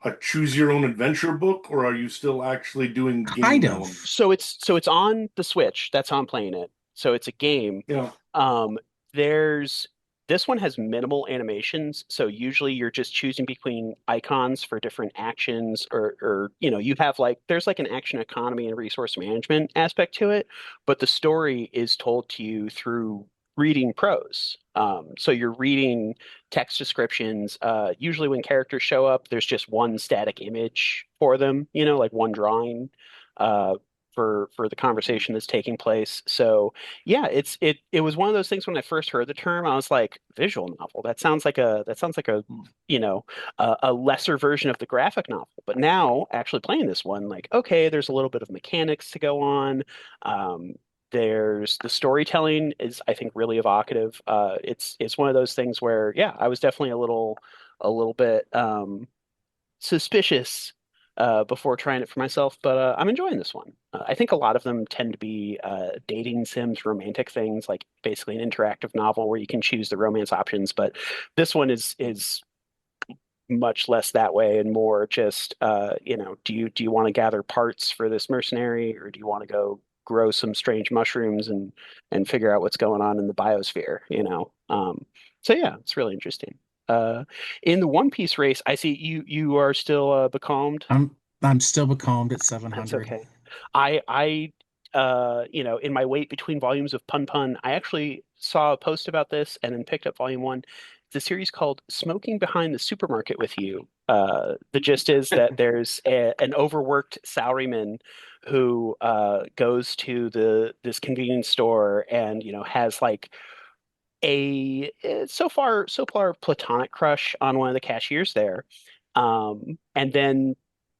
D: a choose your own adventure book, or are you still actually doing
B: kind
D: game
B: of.
D: elements?
C: so it's on the Switch. That's how I'm playing it. So it's a game.
D: Yeah.
C: Um, there's this one has minimal animations, so usually you're just choosing between icons for different actions, or you have like there's like an action economy and resource management aspect to it, but the story is told to you through reading prose. So you're reading text descriptions. Usually when characters show up, there's just one static image for them, like one drawing. Uh, for the conversation that's taking place. So yeah, it was one of those things when I first heard the term, I was like, visual novel. That sounds like a you know a lesser version of the graphic novel. But now actually playing this one, like, okay, there's a little bit of mechanics to go on. Um, there's the storytelling is, I think, really evocative. It's one of those things where, yeah, I was definitely a little bit suspicious before trying it for myself, but I'm enjoying this one. I think a lot of them tend to be dating sims, romantic things, like basically an interactive novel where you can choose the romance options. But this one is much less that way and more just, do you want to gather parts for this mercenary, or do you want to go grow some strange mushrooms and figure out what's going on in the biosphere, so yeah, it's really interesting. In the One Piece race, I see you are still becalmed.
B: I'm still becalmed at
C: That's
B: 700.
C: okay. In my wait between volumes of Pun Pun, I actually saw a post about this and then picked up volume one. It's a series called Smoking Behind the Supermarket with You. The gist is that there's an overworked salaryman who goes to this convenience store and has like a so far platonic crush on one of the cashiers there. And then,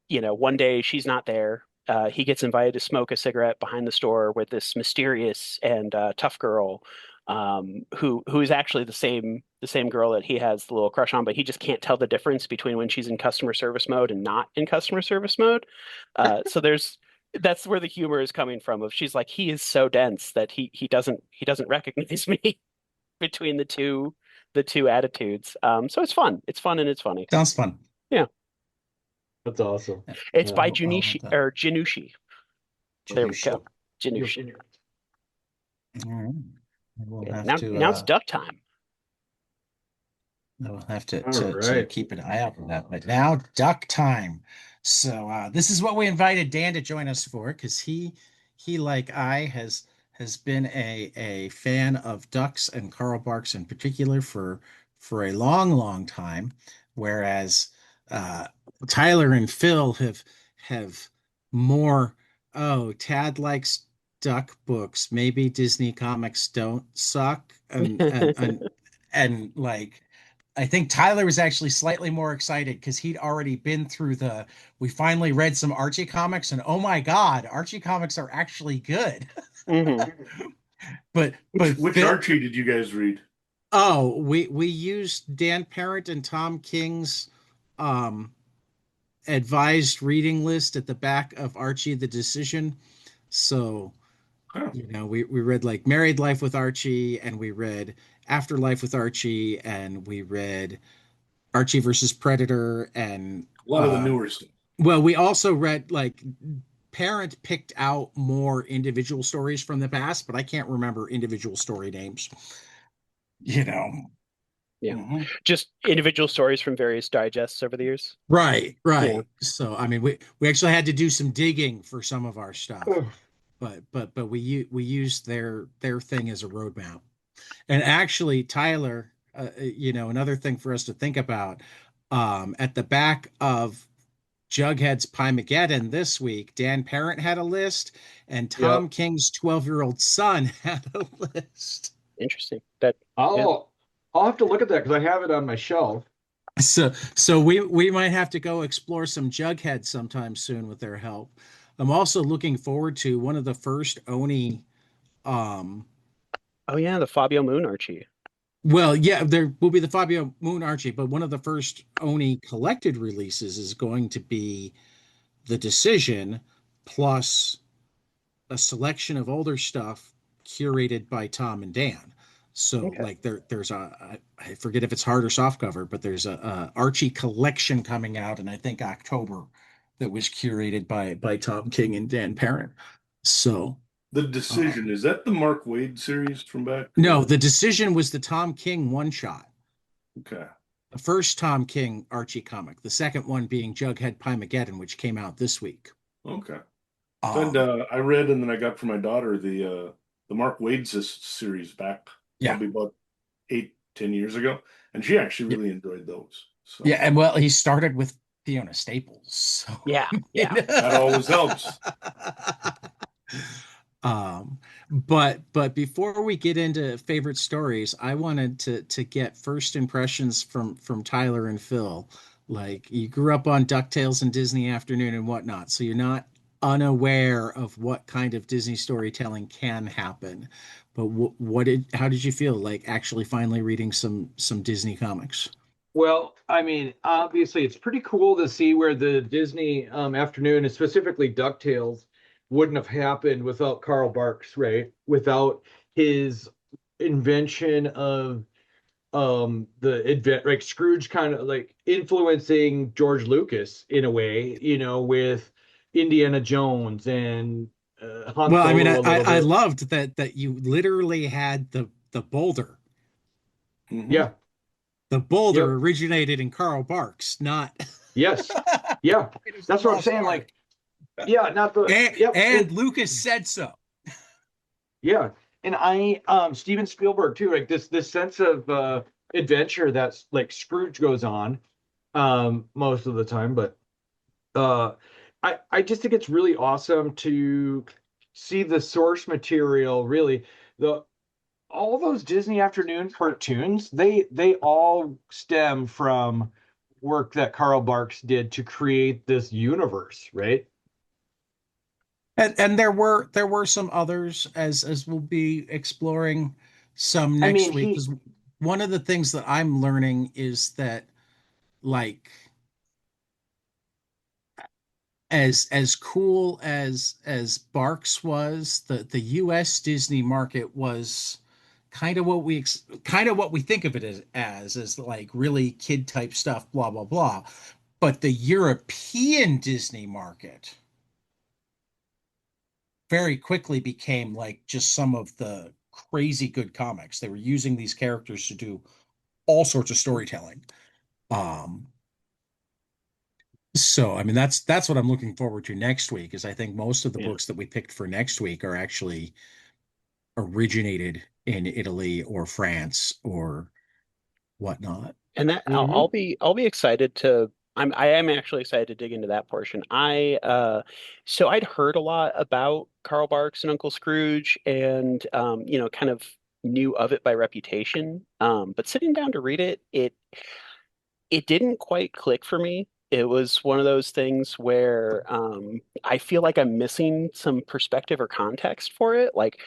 C: one day she's not there. He gets invited to smoke a cigarette behind the store with this mysterious and tough girl, who is actually the same girl that he has the little crush on, but he just can't tell the difference between when she's in customer service mode and not in customer service mode. So that's where the humor is coming from. Of she's like, he is so dense that he doesn't recognize me between the two attitudes. So it's fun. It's fun and it's funny.
B: Sounds fun.
C: Yeah.
A: That's awesome.
C: It's
A: Yeah.
C: by
B: I'll have
C: Junichi
B: that.
C: or Janushi. There we
B: Janusha.
C: go. Janushi.
B: All right. We'll
C: Yeah.
B: have
C: Now it's duck time.
B: we'll have to,
A: All
B: to
A: right.
B: keep an eye out for that. But now duck time. So this is what we invited Dan to join us for, because he like I has been a fan of ducks and Carl Barks in particular for a long time, whereas uh, Tyler and Phil have more. Oh, Tad likes duck books. Maybe Disney comics don't suck, and like I think Tyler was actually slightly more excited because he'd already been through we finally read some Archie comics, and oh my God, Archie comics are actually good.
C: hmm
B: But
D: Which
B: Phil,
D: Archie did you guys read?
B: Oh, we used Dan Parent and Tom King's um advised reading list at the back of Archie the Decision. So,
D: Oh,
B: we read like Married Life with Archie, and we read Afterlife with Archie, and we read Archie versus Predator, and
D: a lot of the newer stuff.
B: well, we also read like Parent picked out more individual stories from the past, but I can't remember individual story names. You know.
C: Yeah.
D: Hmm.
C: Just individual stories from various digests over the years.
B: Right,
C: Yeah.
B: right. So I mean, we actually had to do some digging for some of our stuff, but we used their thing as a roadmap. And actually, Tyler, another thing for us to think about, at the back of Jughead's Pie-Mageddon this week, Dan Parent had a list, and Tom
A: Yep.
B: King's 12-year-old son had a list.
C: Interesting. That, yeah.
A: I'll have to look at that because I have it on my shelf.
B: So we might have to go explore some Jughead sometime soon with their help. I'm also looking forward to one of the first Oni. Um,
C: Oh yeah, the Fabio Moon Archie.
B: well, yeah, there will be the Fabio Moon Archie, but one of the first Oni collected releases is going to be The Decision, plus a selection of older stuff curated by Tom and Dan. So
C: Okay.
B: like there's I forget if it's hard or soft cover, but there's a Archie collection coming out in I think October that was curated by Tom King and Dan Parent. So
D: The Decision, is that the Mark Waid series from back?
B: no, The Decision was the Tom King one shot.
D: Okay.
B: The first Tom King Archie comic, the second one being Jughead Pie-Mageddon, which came out this week.
D: Okay. And
B: Um,
D: I read and then I got for my daughter the Mark Waid series back
B: yeah,
D: probably about 8, 10 years ago, and she actually
B: yeah,
D: really enjoyed those.
B: yeah,
D: So
B: and well, he started with Fiona Staples, so
C: Yeah, yeah.
D: that always helps.
B: um, but before we get into favorite stories, I wanted to get first impressions from Tyler and Phil. Like you grew up on DuckTales and Disney Afternoon and whatnot, so you're not unaware of what kind of Disney storytelling can happen. But how did you feel like actually finally reading some Disney comics?
A: Well, I mean, obviously, it's pretty cool to see where the Disney afternoon, and specifically DuckTales, wouldn't have happened without Carl Barks, right? Without his invention of the event, like Scrooge kind of like influencing George Lucas in a way, with Indiana Jones and Han
B: Well, I mean,
A: Solo a little
B: I
A: bit.
B: loved that you literally had the boulder.
D: Hmm.
A: Yeah.
B: The boulder
A: Yep.
B: originated in Carl Barks, not
A: Yes. Yeah.
B: Raiders of
A: That's
B: the
A: what I'm
B: Lost
A: saying.
B: Ark.
A: Like, yeah, not the, yep.
B: And Lucas said so.
A: Yeah, and Steven Spielberg too, like this sense of adventure that's like Scrooge goes on most of the time, but uh I just think it's really awesome to see the source material really. The All those Disney afternoon cartoons, they all stem from work that Carl Barks did to create this universe, right?
B: And there were some others as we'll be exploring some
A: I mean,
B: next week.
A: he
B: Because one of the things that I'm learning is that like as cool as Barks was, the U.S. Disney market was kind of what we think of it as like really kid type stuff, blah blah blah. But the European Disney market very quickly became like just some of the crazy good comics. They were using these characters to do all sorts of storytelling. Um, So, I mean, that's what I'm looking forward to next week, is I think most of the
C: Yeah.
B: books that we picked for next week are actually originated in Italy or France or whatnot.
C: And that
A: Mhm.
C: I'll be excited to I am actually excited to dig into that portion. So I'd heard a lot about Carl Barks and Uncle Scrooge and kind of knew of it by reputation. But sitting down to read it, it didn't quite click for me. It was one of those things where I feel like I'm missing some perspective or context for it. Like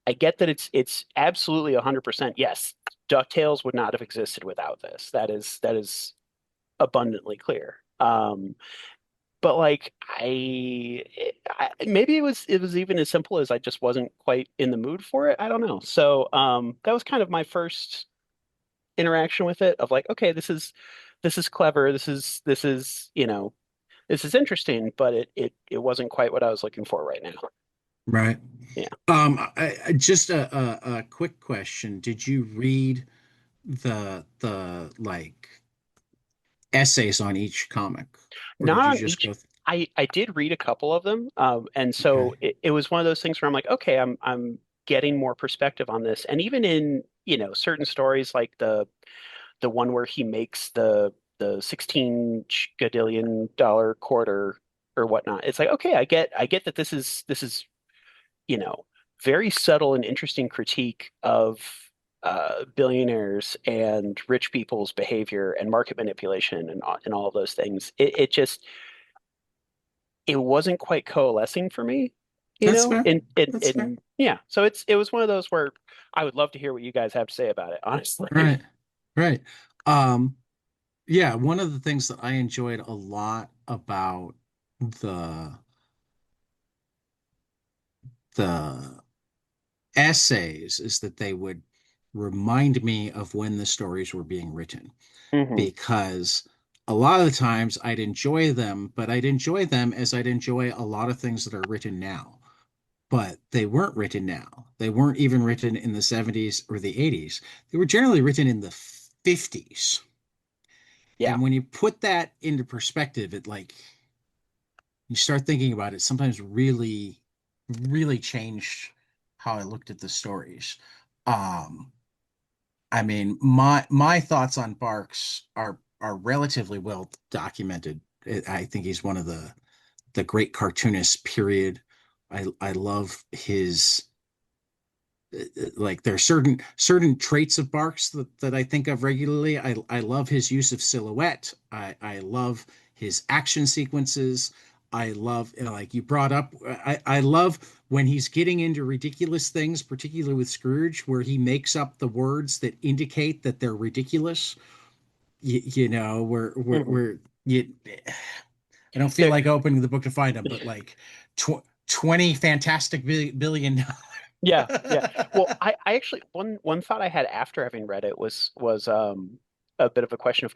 C: I get that it's absolutely 100% yes. DuckTales would not have existed without this. That is abundantly clear. But like maybe it was even as simple as I just wasn't quite in the mood for it. I don't know. So that was kind of my first interaction with it of like, okay, this is clever. This is interesting, but it wasn't quite what I was looking for right now.
B: Right.
C: Yeah.
B: Just a quick question. Did you read the like essays on each comic, or
C: Not
B: did you
C: on
B: just
C: each.
B: go?
C: I did read a couple of them, and so
B: Okay.
C: it was one of those things where I'm like, okay, I'm getting more perspective on this, and even in certain stories like the one where he makes the 16 gadillion dollar quarter or whatnot. It's like, okay, I get that this is you know very subtle and interesting critique of billionaires and rich people's behavior and market manipulation and all of those things. It just it wasn't quite coalescing for me,
B: That's fair. That's fair.
C: and yeah. So it was one of those where I would love to hear what you guys have to say about it, honestly.
B: Right. Right. Um, yeah, one of the things that I enjoyed a lot about the the essays is that they would remind me of when the stories were being written,
C: Hmm.
B: because a lot of the times I'd enjoy them, but I'd enjoy them as I'd enjoy a lot of things that are written now. But they weren't written now. They weren't even written in the 70s or the 80s. They were generally written in the 50s.
C: Yeah.
B: And when you put that into perspective, it like you start thinking about it, sometimes really, really changed how I looked at the stories. Um, I mean, my thoughts on Barks are relatively well documented. I think he's one of the great cartoonists, period. I love his like there are certain traits of Barks that I think of regularly. I love his use of silhouette. I love his action sequences. I love, like you brought up, I love when he's getting into ridiculous things, particularly with Scrooge, where he makes up the words that indicate that they're ridiculous.
C: Hmm.
B: Where you, I don't feel
C: There,
B: like opening the book to find them, but like 20 fantastic billion.
C: yeah, yeah. Well, I actually one thought I had after having read it was a bit of a question of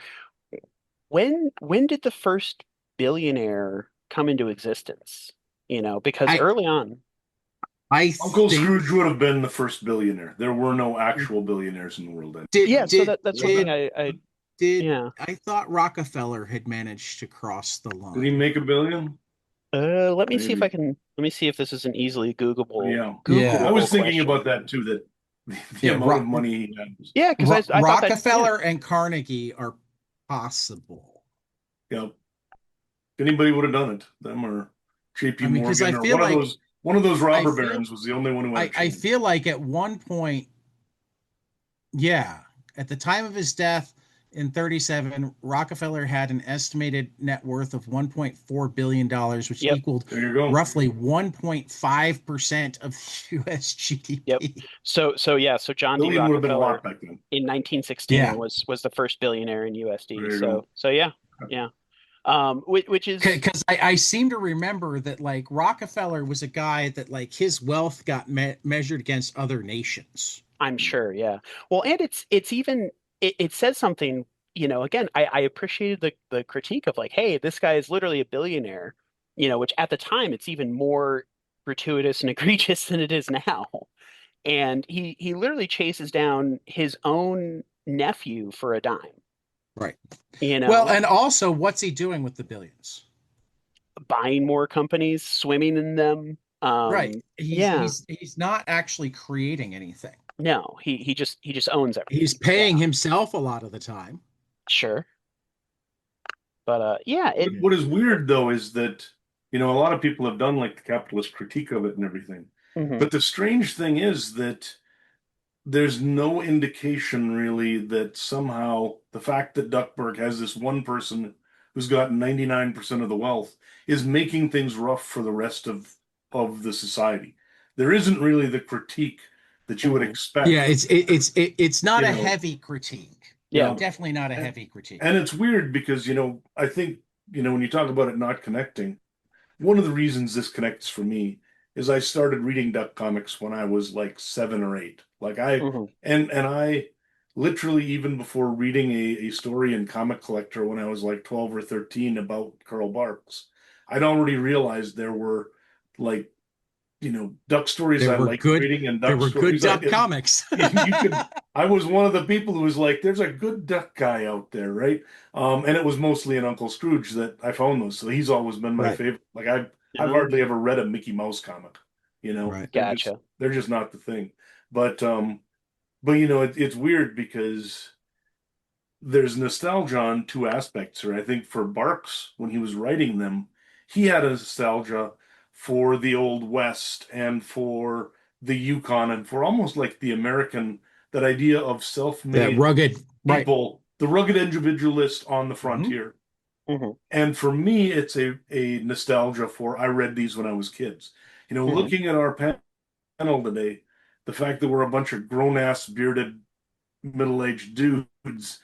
C: when did the first billionaire come into existence? Because
B: I
C: early on,
B: I
D: Uncle
B: think
D: Scrooge would have been the first billionaire. There were no actual billionaires in the world then.
C: yeah.
B: did
C: So
B: did
C: that's one thing
B: did
C: I
B: did
C: yeah.
B: I thought Rockefeller had managed to cross the
D: Did he
B: line.
D: make a billion?
C: Let me see if I
D: Maybe.
C: can. Let me see if this is an easily
D: Yeah. I
B: Yeah.
C: Googleable
D: was thinking about
C: question.
D: that too, that the
B: Yeah,
D: amount of money he had was,
C: Yeah, because I thought that. Yeah,
B: Rockefeller and Carnegie are possible.
D: yeah. If anybody would have done it, them or
B: I
D: JP
B: mean, because I
D: Morgan or
B: feel like
D: one of those
B: I
D: robber
B: feel
D: barons was the only one who had a
B: I
D: chance.
B: feel like at one point, yeah, at the time of his death in 37, Rockefeller had an estimated net worth of $1.4 billion, which
C: yep,
B: equaled
D: There you go.
B: roughly 1.5% of US
C: yep.
B: GDP.
C: So yeah, so John D.
D: Billion would have been a
C: Rockefeller
D: lot back then.
C: in 1916
B: Yeah,
C: was the first billionaire in USD.
D: There you go.
C: So yeah, yeah. Which is
B: because I seem to remember that like Rockefeller was a guy that like his wealth got measured against other nations.
C: I'm sure, yeah. Well, and it's even it says something, again, I appreciated the critique of like, hey, this guy is literally a billionaire, which at the time it's even more gratuitous and egregious than it is now. And he literally chases down his own nephew for a dime,
B: Right.
C: you
B: Well,
C: know,
B: and also, what's he doing with the billions?
C: buying more companies, swimming in them.
B: Right. He's
C: Yeah,
B: he's he's not actually creating anything.
C: no, he just owns
B: He's
C: everything. Yeah,
B: paying himself a lot of the time.
C: sure. But yeah,
D: What is weird though is that, a lot of people have done like the capitalist critique of it and everything.
C: mhm.
D: But the strange thing is that there's no indication really that somehow the fact that Duckburg has this one person who's got 99% of the wealth is making things rough for the rest of the society. There isn't really the critique that you would expect.
B: Yeah, it's not
D: You
B: a
D: know.
B: heavy critique.
C: Yeah.
B: Definitely not a heavy critique.
D: And it's weird because, I think, when you talk about it not connecting, one of the reasons this connects for me is I started reading Duck comics when I was like 7 or 8. Like
C: Mhm.
D: and I literally, even before reading a story in Comic Collector when I was like 12 or 13 about Carl Barks, I'd already realized there were like, duck stories I liked reading and
B: There
D: duck
B: were good
D: stories I
B: duck
D: didn't.
B: comics.
D: I was one of the people who was like, there's a good duck guy out there, right? And it was mostly in Uncle Scrooge that I found those. So he's always been my
B: Right.
D: favorite. Like I've
C: Yeah.
D: hardly ever read a Mickey Mouse comic,
B: Right.
C: Gotcha.
D: they're just not the thing. But it's weird because there's nostalgia on two aspects here. I think for Barks, when he was writing them, he had a nostalgia for the Old West and for the Yukon and for almost like the American, that idea of
B: That
D: self-made
B: rugged, right.
D: people, the rugged individualist on the frontier.
C: Mhm.
D: And for me, it's a nostalgia for, I read these when I was kids. Looking at our panel today, the fact that we're a bunch of grown-ass, bearded, middle-aged dudes,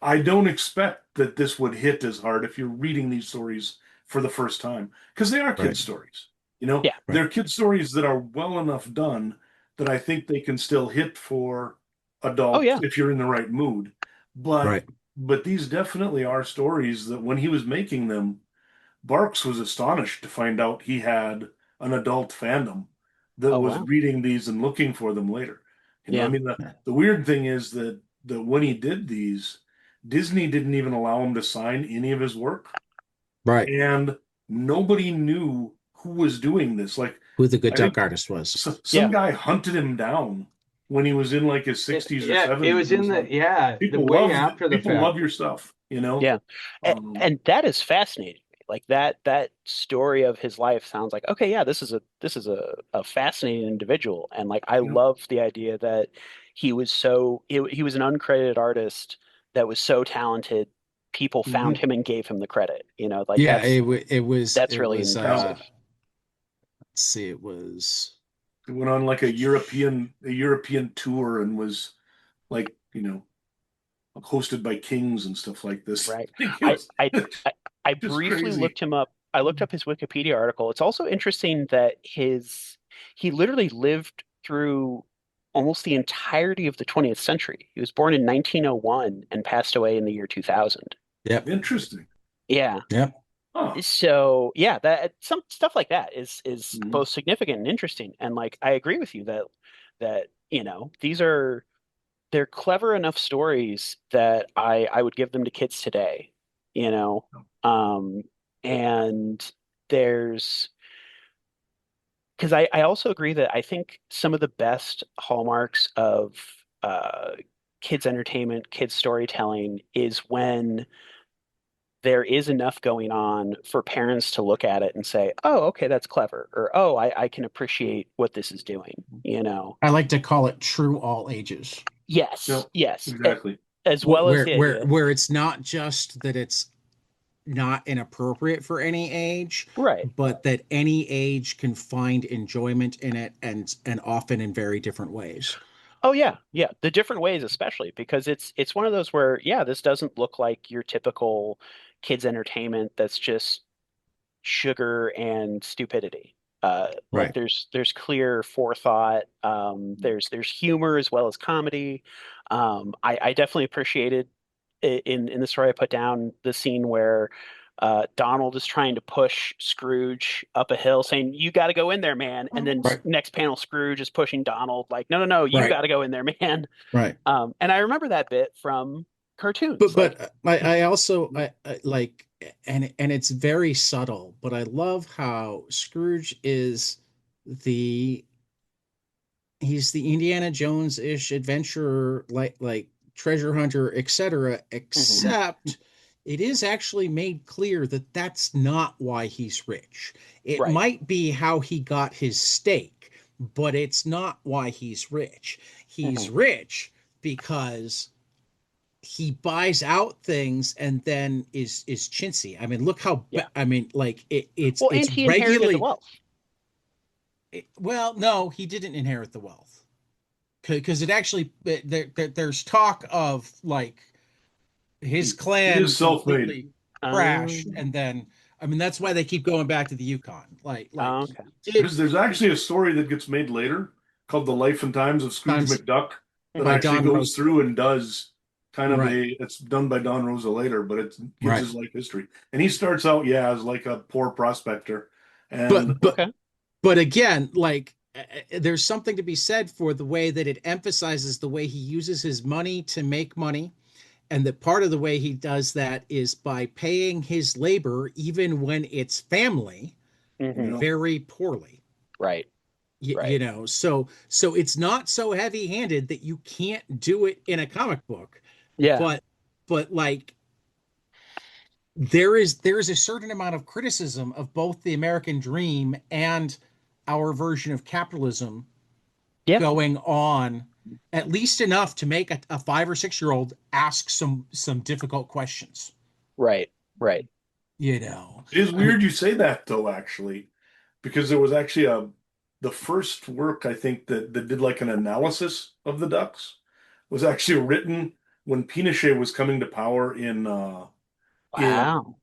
D: I don't expect that this would hit as hard if you're reading these stories for the first time, because they are kid
B: Right.
D: stories.
C: Yeah.
D: They're kid stories that are well enough done that I think they can still hit for adults
C: yeah.
D: if you're in the right mood. But
B: Right.
D: but these definitely are stories that when he was making them, Barks was astonished to find out he had an adult fandom that
C: Oh,
D: was
C: wow.
D: reading these and looking for them later.
C: Yeah.
D: I mean, the weird thing is that when he did these, Disney didn't even allow him to sign any of his work,
B: Right.
D: and nobody knew who was doing this. Like,
B: Who the good
D: I
B: duck
D: think
B: artist was.
D: some
C: Yeah.
D: guy hunted him down when he was in like his 60s or
A: Yeah,
D: 70s.
A: it was in the the
D: People
A: way
D: love
A: after the
D: people
A: fact.
D: love your stuff,
C: Yeah. And that is fascinating. Like that story of his life sounds like, okay, yeah, this is a fascinating individual. And like I love the idea that he was he was an uncredited artist that was so talented, people found him and gave him the credit. Like
B: Yeah,
C: that's really impressive.
B: Let's see, it was
D: It went on like a European tour and was like, hosted by kings and stuff like this.
C: Right.
D: It
C: I
D: was
C: I I
D: just
C: briefly
D: crazy.
C: looked him up. I looked up his Wikipedia article. It's also interesting that he literally lived through almost the entirety of the 20th century. He was born in 1901 and passed away in the year 2000.
B: Yep.
D: Interesting.
C: Yeah.
B: Yep.
D: Huh.
C: So yeah, that some stuff like that is
D: Mhm.
C: both significant and interesting. And like I agree with you that they're clever enough stories that I would give them to kids today, you know. And there's because I also agree that I think some of the best hallmarks of uh, kids entertainment, kids storytelling is when there is enough going on for parents to look at it and say, "Oh, okay, that's clever," or "Oh, I can appreciate what this is doing," you know.
B: I like to call it true all ages.
C: Yes,
D: Yep,
C: yes,
D: exactly.
C: as well as the idea.
B: Where it's not just that it's not inappropriate for any age,
C: Right.
B: but that any age can find enjoyment in it, and often in very different ways.
C: Oh yeah, yeah. The different ways, especially because it's one of those where, yeah, this doesn't look like your typical kids entertainment that's just sugar and stupidity. Like
B: Right.
C: there's clear forethought. There's humor as well as comedy. I definitely appreciated in the story I put down the scene where Donald is trying to push Scrooge up a hill, saying, "You got to go in there, man." And then
B: Right.
C: next panel, Scrooge is pushing Donald, like, "No, no, no, you
B: Right.
C: got to go in there, man."
B: Right.
C: And I remember that bit from cartoons.
B: But I also I like, and it's very subtle, but I love how Scrooge is the he's the Indiana Jones-ish adventurer, like treasure hunter, etc., except it is actually made clear that that's not why he's rich. It
C: Right.
B: might be how he got his stake, but it's not why he's rich. He's rich because he buys out things and then is chintzy. I mean, look how
C: Yeah.
B: I mean, like it's
C: Well, and
B: it's
C: he inherited the
B: regularly
C: wealth.
B: well, no, he didn't inherit the wealth. because it actually there's talk of like his
D: It
B: clan
D: is self-made.
B: completely crashed, and then I mean that's why they keep going back to the Yukon.
C: Okay.
D: There's actually a story that gets made later called The Life and Times of Scrooge
B: Times
D: McDuck that
B: by
D: actually
B: Don
D: goes
B: Rose.
D: through and does kind of
B: Right.
D: it's done by Don Rosa later, but it gives
B: Right.
D: his life history. And he starts out, as like a poor prospector. And
B: But but again, like there's something to be said for the way that it emphasizes the way he uses his money to make money, and that part of the way he does that is by paying his labor, even when it's family,
C: Mhm.
B: very poorly.
C: Right.
B: You
C: Right.
B: know, so it's not so heavy-handed that you can't do it in a comic book,
C: Yeah.
B: but like there is a certain amount of criticism of both the American dream and our version of capitalism
C: Yeah.
B: going on, at least enough to make a 5 or 6 year old ask some difficult questions.
C: Right. Right.
B: You know,
D: it is
B: I mean,
D: weird you say that though, actually, because there was actually the first work I think that did like an analysis of the ducks was actually written when Pinochet was coming to power in
C: Wow.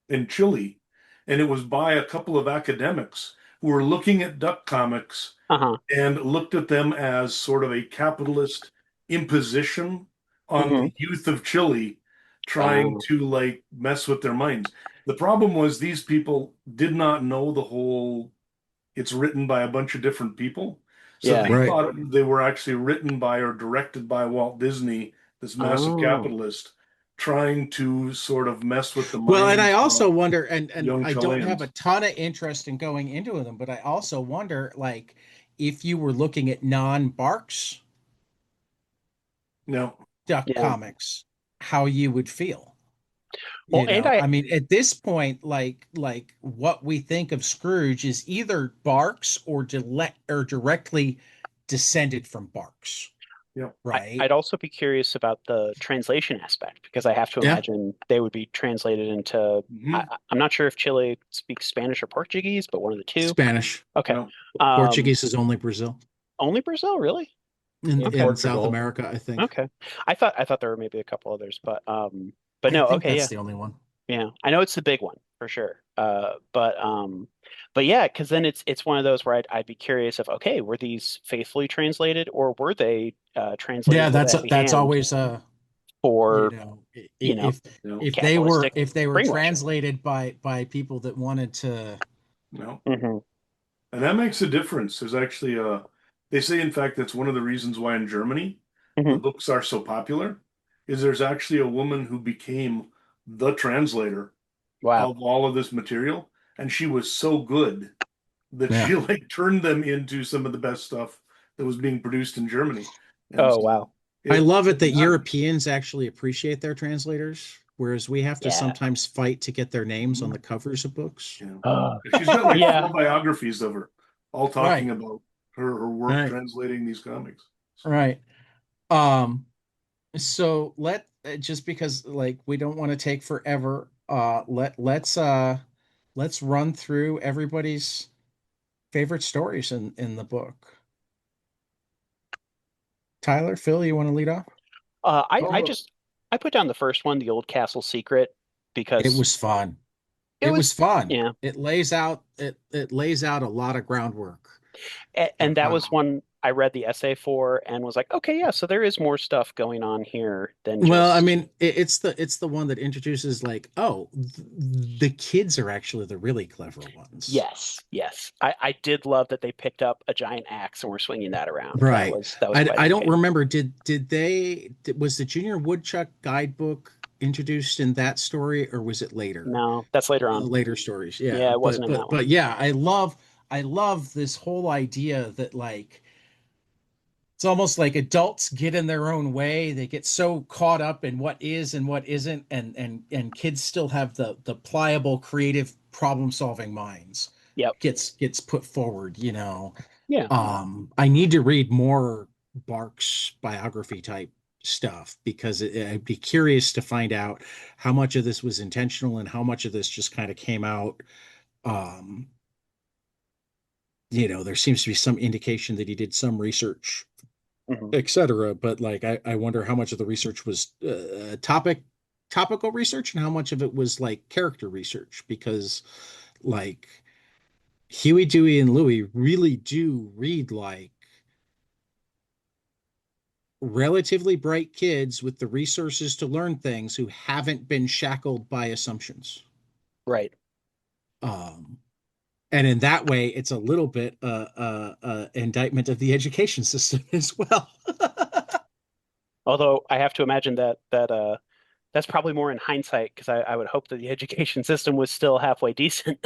D: in Chile, and it was by a couple of academics who were looking at duck comics
C: Uh-huh.
D: and looked at them as sort of a capitalist imposition on
C: Hmm.
D: the youth of Chile, trying
C: Wow.
D: to like mess with their minds. The problem was these people did not know the whole it's written by a bunch of different people. So
C: Yeah.
D: they
B: right.
D: thought they were actually written by or directed by Walt Disney, this massive
C: Oh.
D: capitalist, trying to sort of mess with the
B: Well, and I
D: minds
B: also
D: of
B: wonder, and
D: young
B: I don't have a
D: Chileans.
B: ton of interest in going into them, but I also wonder, like, if you were looking at non-Barks
D: No,
B: Duck
C: Yeah.
B: comics, how you would feel.
C: Well,
B: You
C: and
B: know, I mean, at this point, like what we think of Scrooge is either Barks or directly descended from Barks,
D: yeah.
B: right?
C: I'd also be curious about the translation aspect because I have to
B: Yeah,
C: imagine they would be translated into.
D: Hmm.
C: I'm not sure if Chile speaks Spanish or Portuguese, but one of the two.
B: Spanish.
C: Okay.
D: No.
B: Portuguese is only Brazil
C: Only Brazil, really?
A: In
C: Okay.
B: in South
A: Portugal.
B: America, I think.
C: Okay. I thought there were maybe a couple others, but
B: I
C: no.
B: think
C: Okay.
B: that's
C: Yeah.
B: the only one.
C: Yeah. I know it's the big one for sure. But yeah, because then it's one of those where I'd be curious if okay, were these faithfully translated or were they
B: Yeah,
C: translated with a heavy
B: that's
C: hand
B: always you
C: for
B: know,
C: you know
D: No.
C: capitalistic
B: if they were
C: brainwashing?
B: translated by people that wanted to.
D: No.
C: Hmm.
D: And that makes a difference. There's actually they say in fact that's one of the reasons why in Germany the
C: Hmm.
D: books are so popular is there's actually a woman who became the translator
C: Wow.
D: of all of this material, and she was so good that
B: Yeah.
D: she like turned them into some of the best stuff that was being produced in Germany. And
C: Oh
D: so
C: wow.
B: I
D: it
B: love it that
D: matters.
B: Europeans actually appreciate their translators, whereas we have to
C: Yeah.
B: sometimes fight to get their names on the covers of books.
D: Yeah.
C: Oh,
D: She's got like
C: yeah.
D: four biographies of her, all talking
B: Right,
D: about her work
B: right,
D: translating these comics.
B: right. Um, so just because like we don't want to take forever, let's run through everybody's favorite stories in the book. Tyler, Phil, you want to lead off?
C: I
D: Oh,
C: just I put down the first one, the Old Castle Secret,
B: It
C: because
B: was fun.
C: it
B: It was
C: was
B: fun.
C: yeah.
B: It lays out a lot of groundwork
C: And
B: for
C: that was
B: how.
C: one I read the essay for and was like, okay, yeah, so there is more stuff going on here than
B: Well, I
C: just
B: mean, it's the one that introduces like, oh, the kids are actually the really clever ones.
C: yes, yes. I did love that they picked up a giant axe and were swinging that around.
B: Right.
C: That was quite
B: I don't
C: entertaining.
B: remember. Was the Junior Woodchuck guidebook introduced in that story, or was it later?
C: No, that's later on.
B: Later stories, yeah.
C: Yeah, it wasn't in that one.
B: But yeah, I love this whole idea that like it's almost like adults get in their own way. They get so caught up in what is and what isn't, and kids still have the pliable, creative, problem-solving minds.
C: Yep.
B: Gets put forward, you know.
C: Yeah.
B: I need to read more Barks biography type stuff because I'd be curious to find out how much of this was intentional and how much of this just kind of came out um there seems to be some indication that he did some research,
C: Mhm.
B: etc. But like, I wonder how much of the research was topical research and how much of it was like character research, because like Huey, Dewey, and Louie really do read like relatively bright kids with the resources to learn things who haven't been shackled by assumptions.
C: Right.
B: Um, and in that way, it's a little bit indictment of the education system as well.
C: Although I have to imagine that's probably more in hindsight, because I would hope that the education system was still halfway decent,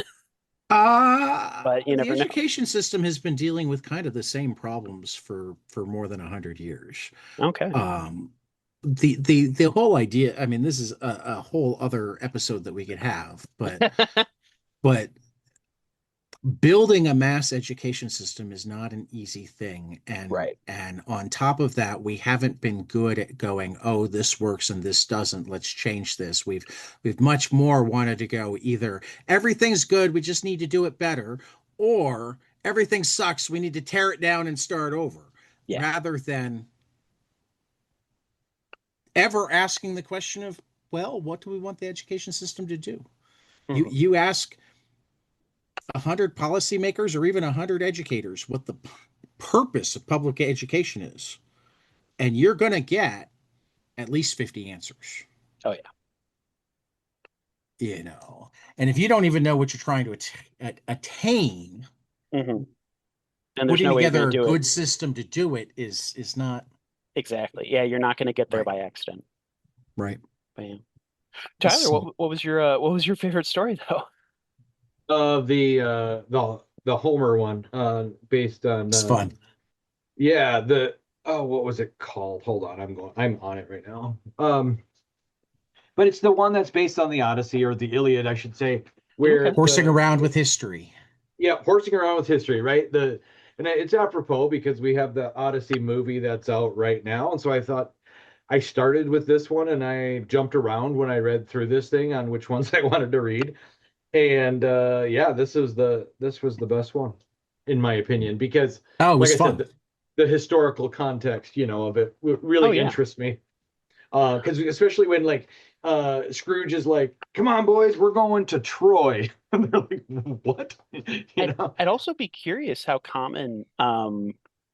C: but you
B: The
C: never know.
B: education system has been dealing with kind of the same problems for more than 100 years.
C: Okay.
B: The whole idea, I mean, this is a whole other episode that we could have, but building a mass education system is not an easy thing.
C: Right.
B: And on top of that, we haven't been good at going, oh, this works and this doesn't, let's change this. We've much more wanted to go either everything's good, we just need to do it better, or everything sucks, we need to tear it down and start over,
C: Yeah.
B: rather than ever asking the question of, well, what do we want the education system to do?
C: Mhm.
B: You ask 100 policymakers or even 100 educators what the purpose of public education is, and you're going to get at least 50 answers.
C: Oh yeah.
B: And if you don't even know what you're trying to attain,
C: Mm-hmm. And there's
B: putting
C: no way you're
B: together
C: going
B: a
C: to do
B: good
C: it.
B: system to do it is not
C: Exactly. Yeah, you're not going to get there
B: right.
C: by accident.
B: Right.
C: But, yeah. Tyler,
B: So,
C: what was your favorite story though?
A: The Homer one, based on
B: it's fun.
A: yeah, what was it called? Hold on, I'm on it right now. But it's the one that's based on the Odyssey, or the Iliad, I should say, where
C: Okay.
B: Horsing around with history.
A: Yeah, horsing around with history, right? And it's apropos because we have the Odyssey movie that's out right now, and so I thought I started with this one, and I jumped around when I read through this thing on which ones I wanted to read. And yeah, this was the best one, in my opinion, because
B: Oh, it was
A: like I said,
B: fun.
A: the historical context, of it
C: Oh
A: really
C: yeah.
A: interests me. Because especially when like Scrooge is like, "Come on, boys, we're going to Troy," and they're like, "What?"
C: I'd also be curious how common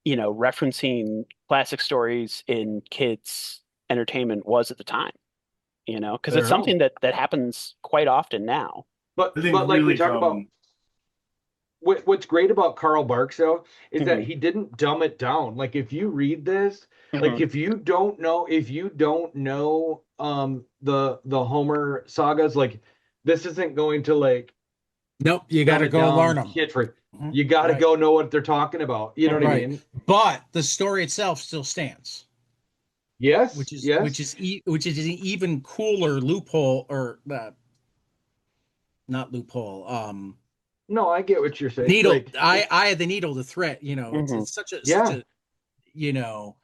C: referencing classic stories in kids entertainment was at the time, because
A: I
C: it's
A: don't know.
C: something that happens quite often now.
A: But
D: I think
A: like we
D: really
A: talk about, what's great about Karl Barks though is that
C: Mhm.
A: he didn't dumb it down. Like if you read this, like
C: Mhm.
A: if you don't know the Homer sagas, like this isn't going to like
B: Nope, you got
A: dumb
B: to
A: it
B: go learn
A: down
B: them.
A: kid for you got to
B: Right.
A: go know what they're talking about. You know what I
B: Right.
A: mean?
B: But the story itself still stands,
A: Yes,
B: which is
A: yes.
B: an even cooler loophole, or not loophole.
A: No, I get what you're saying.
B: Needle.
A: Like
B: I had the needle to thread.
C: Mhm.
B: It's such
A: yeah,
B: a you know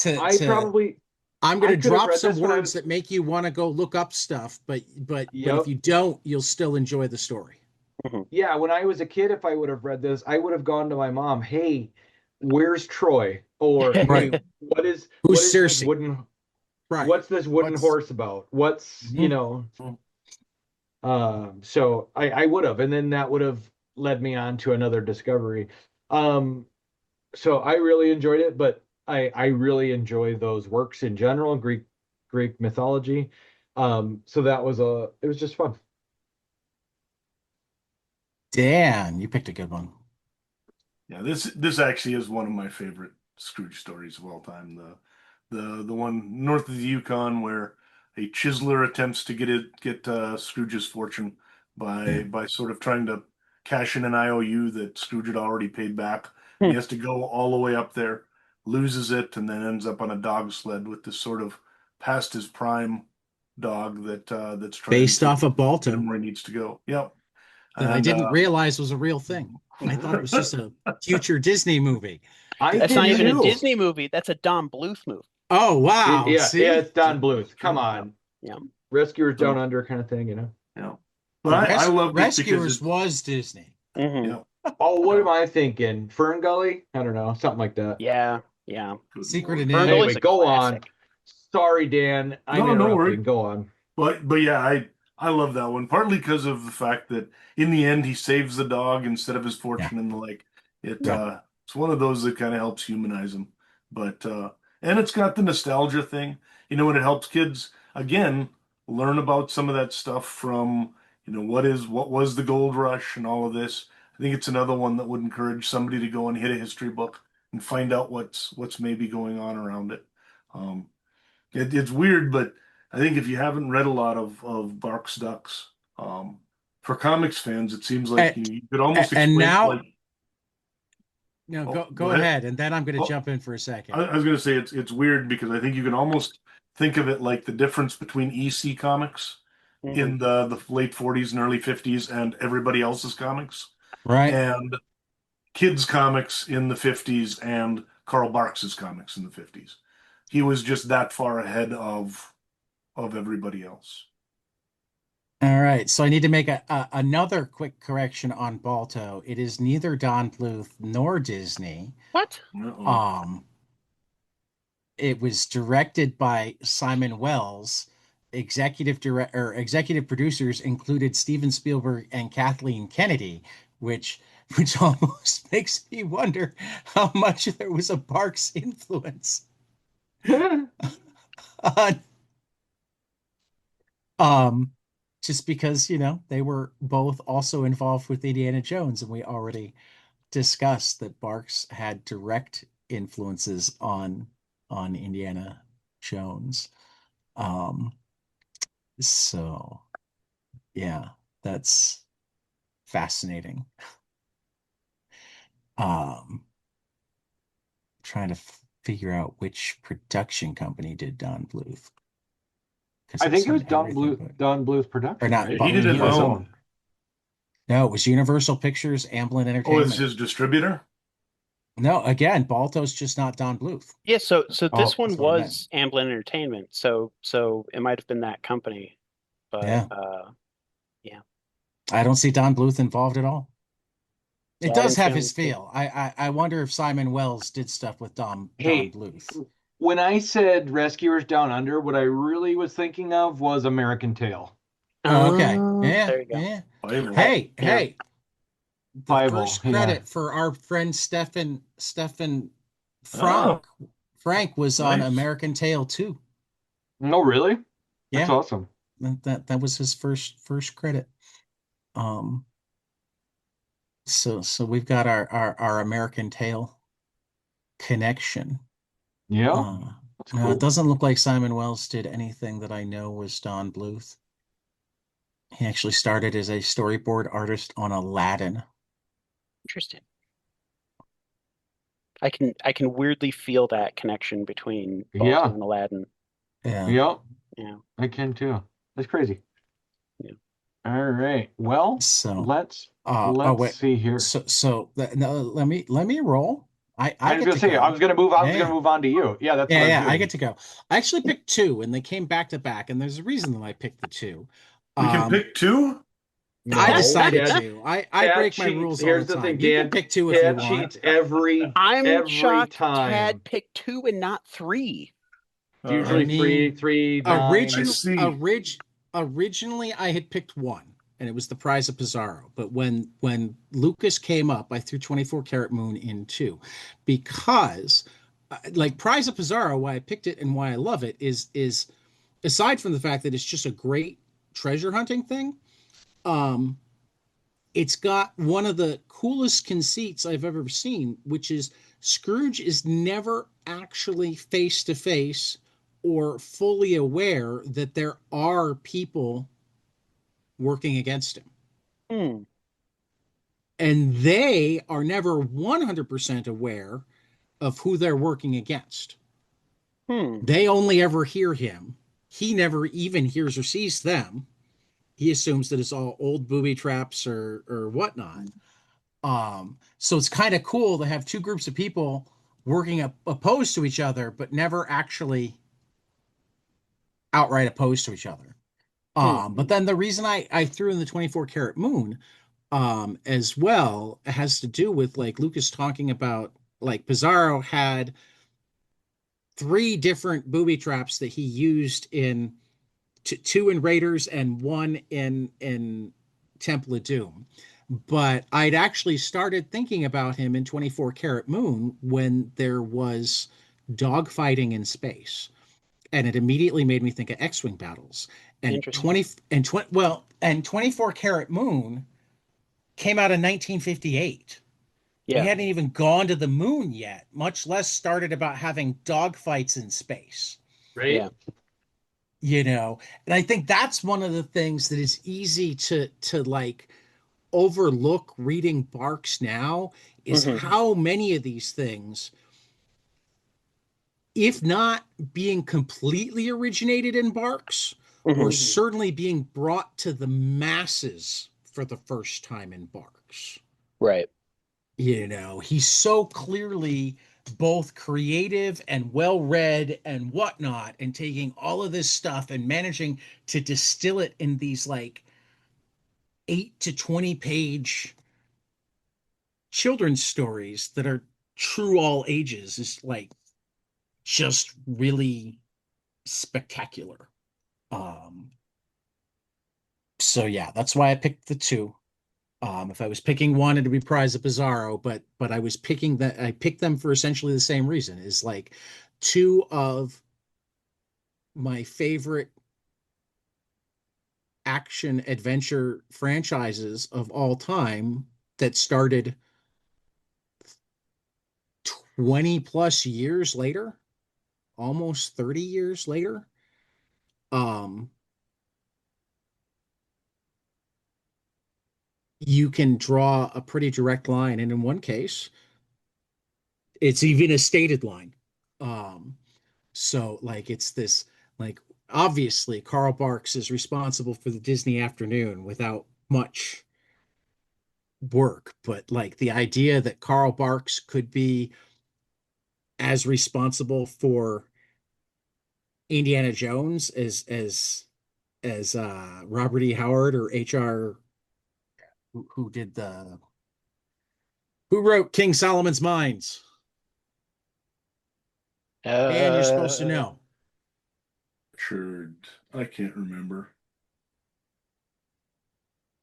A: I
B: to
A: probably
B: I'm going
A: I
B: to
A: could have
B: drop
A: read
B: some
A: this when I
B: words
A: was
B: that make you want to go look up stuff, but if
A: yep.
B: you don't, you'll still enjoy the story.
C: Mhm.
A: Yeah, when I was a kid, if I would have read this, I would have gone to my mom, "Hey, where's Troy?" Or, "Hey,
B: Right.
A: what
B: Who's
A: is this
B: Circe?
A: wooden
B: Right.
A: what's this wooden
B: What's
A: horse about? What's,
B: Mhm.
A: so I would have, and then that would have led me on to another discovery. Um, so I really enjoyed it, but I really enjoy those works in general, Greek mythology. So it was just fun.
B: Dan, you picked a good one.
D: yeah, this actually is one of my favorite Scrooge stories of all time. The one north of the Yukon where a chiseler attempts to get Scrooge's fortune by sort of trying to cash in an IOU that Scrooge had already paid back. He has to go all the way up there, loses it, and then ends up on a dog sled with this sort of past his prime dog that's trying
B: Based
D: to
B: off of
D: get him
B: Balto,
D: where he needs to go. Yep.
B: that I
D: And
B: didn't realize was a real thing. I thought it was just a future Disney movie.
A: I
C: That's
A: did
C: not even a
A: too.
C: Disney movie. That's a Don Bluth movie.
B: Oh wow!
A: Yeah,
B: See,
A: it's Don Bluth. Come on.
C: Yeah.
A: Rescuers Down
D: so
A: Under kind of thing.
D: yeah. But I loved it because
B: Rescuers
D: it's
B: was Disney.
C: Mhm.
D: yeah.
A: Oh, what am I thinking? Fern Gully? I don't know, something like that.
C: Yeah, yeah.
D: Good
B: Secret
D: Lord.
B: and
C: Fern
B: Inn.
A: Anyway,
C: Gully's a
A: go on.
C: classic.
A: Sorry, Dan. I'm
D: No, no worries.
A: interrupting. Go on.
D: But yeah, I love that one. Partly because of the fact that in the end he saves the dog instead of his
B: Yeah.
D: fortune and the like.
B: Yeah.
D: It's one of those that kind of helps humanize him. But and it's got the nostalgia thing. You know, and it helps kids again learn about some of that stuff from, what was the gold rush and all of this. I think it's another one that would encourage somebody to go and hit a history book and find out what's maybe going on around it. Um, it's weird, but I think if you haven't read a lot of Barks Ducks, for comics fans, it seems like
B: And,
D: you could almost
B: and
D: explain it
B: now,
D: like,
B: no,
D: oh,
B: go
D: go ahead.
B: ahead, and then I'm going to
D: Oh,
B: jump in for a second.
D: I was going to say it's weird because I think you can almost think of it like the difference between EC comics
C: Mhm.
D: in the late 40s and early 50s and everybody else's comics,
B: Right.
D: and kids comics in the 50s and Karl Barks's comics in the 50s. He was just that far ahead of everybody else.
B: All right. So I need to make another quick correction on Balto. It is neither Don Bluth nor Disney.
C: What?
D: Uh-oh.
B: Um, it was directed by Simon Wells. Executive producers included Steven Spielberg and Kathleen Kennedy, which almost makes me wonder how much there was a Barks influence on um just because, they were both also involved with Indiana Jones, and we already discussed that Barks had direct influences on Indiana Jones. Um, so yeah, that's fascinating. Trying to figure out which production company did Don Bluth, because
A: I
B: it's
A: think it was
B: on everything but,
A: Don Bluth
B: or
A: Productions,
B: not,
A: right?
D: He did his
B: Universal.
D: own.
B: No, it was Universal Pictures, Amblin
D: Oh, it's
B: Entertainment.
D: his distributor?
B: No, again, Balto's just not Don Bluth.
C: Yeah, so
A: Oh,
C: this one
B: That's what I meant.
C: was Amblin Entertainment, so it might have been that company, but
B: Yeah,
C: yeah,
B: I don't see Don Bluth involved at all. It
C: yeah, I
B: does
C: didn't see
B: have
C: him
B: his
C: too.
B: feel. I wonder if Simon Wells did stuff with Don
A: hey,
B: Bluth.
A: when I said Rescuers Down Under, what I really was thinking of was American Tail.
B: Oh, okay. Yeah,
C: There you go.
B: yeah.
D: Bible.
B: Hey,
C: Yeah.
B: hey, the
A: Bible,
B: first
A: yeah.
B: credit for our friend Stefan
D: Oh,
B: Frank was on
D: nice.
B: American Tail too.
A: No, really? That's
B: Yeah,
A: awesome.
B: that was his first credit. Um, so we've got our American Tail connection.
A: Yeah,
B: Uh,
A: that's
B: no, it
A: cool.
B: doesn't look like Simon Wells did anything that I know was Don Bluth. He actually started as a storyboard artist on Aladdin.
C: Interesting. I can weirdly feel that connection between Balto
A: Yeah,
C: and Aladdin.
B: Yeah.
A: yeah,
C: Yeah,
A: I can too. That's crazy.
C: yeah.
A: All right. Well,
B: So,
A: let's
B: oh
A: let's
B: wait.
A: see here.
B: No, let me roll. I
A: I was
B: get
A: gonna
B: to
A: say I was
B: go.
A: gonna move. I was gonna
B: Yeah.
A: move on to you. Yeah, that's what
B: Yeah,
A: I was
B: yeah, I
A: doing.
B: get to go. I actually picked two, and they came back to back, and there's a reason that I picked the two.
D: We can
B: Um,
D: pick two?
B: I
A: No,
B: decided
A: Dad.
B: to. I
A: Dad
B: break my
A: cheats.
B: rules all the
A: Here's the thing,
B: time. You can
A: Dan.
B: pick two if you
A: Dad
B: want.
A: cheats every
C: I'm
A: every
C: shocked
A: time.
C: Tad picked 2 and not 3.
A: It's
B: I
A: usually
D: Uh,
A: three,
B: mean,
A: three,
D: I
A: nine.
D: see.
B: originally I had picked one, and it was the Prize of Pizarro. But when Lucas came up, I threw 24 Karat Moon in two, because like Prize of Pizarro, why I picked it and why I love it is aside from the fact that it's just a great treasure hunting thing. Um, it's got one of the coolest conceits I've ever seen, which is Scrooge is never actually face to face or fully aware that there are people working against him.
C: Hmm.
B: And they are never 100% aware of who they're working against.
C: Hmm.
B: They only ever hear him. He never even hears or sees them. He assumes that it's all old booby traps or whatnot. So it's kind of cool to have two groups of people working opposed to each other, but never actually outright opposed to each other.
C: Hmm.
B: But then the reason I threw in the 24 Karat Moon as well has to do with like Lucas talking about like Pizarro had 3 different booby traps that he used in two in Raiders and one in Temple of Doom. But I'd actually started thinking about him in 24 Karat Moon when there was dogfighting in space. And it immediately made me think of X-Wing battles. And
C: Interesting.
B: 24 Karat Moon came out in 1958. We
C: Yeah.
B: hadn't even gone to the moon yet, much less started about having dogfights in space.
A: Right?
C: Yeah.
B: And I think that's one of the things that is easy to like overlook reading Barks now is
C: Mhm.
B: how many of these things, if not being completely originated in Barks, were
C: Mhm.
B: certainly being brought to the masses for the first time in Barks.
C: Right.
B: He's so clearly both creative and well read and whatnot, and taking all of this stuff and managing to distill it in these like 8 to 20 page children's stories that are true all ages is like just really spectacular. Um, so yeah, that's why I picked the two. If I was picking one, it'd be Prize of Bizarro, but I picked them for essentially the same reason. Is like two of my favorite action adventure franchises of all time that started 20 plus years later, almost 30 years later. Um, you can draw a pretty direct line, and in one case, it's even a stated line. Um, So like it's this like obviously Carl Barks is responsible for the Disney afternoon without much work, but like the idea that Carl Barks could be as responsible for Indiana Jones as Robert E. Howard or H.R. who did the who wrote King Solomon's Mines. And you're supposed to
C: Uh,
B: know.
D: Sure, I can't remember.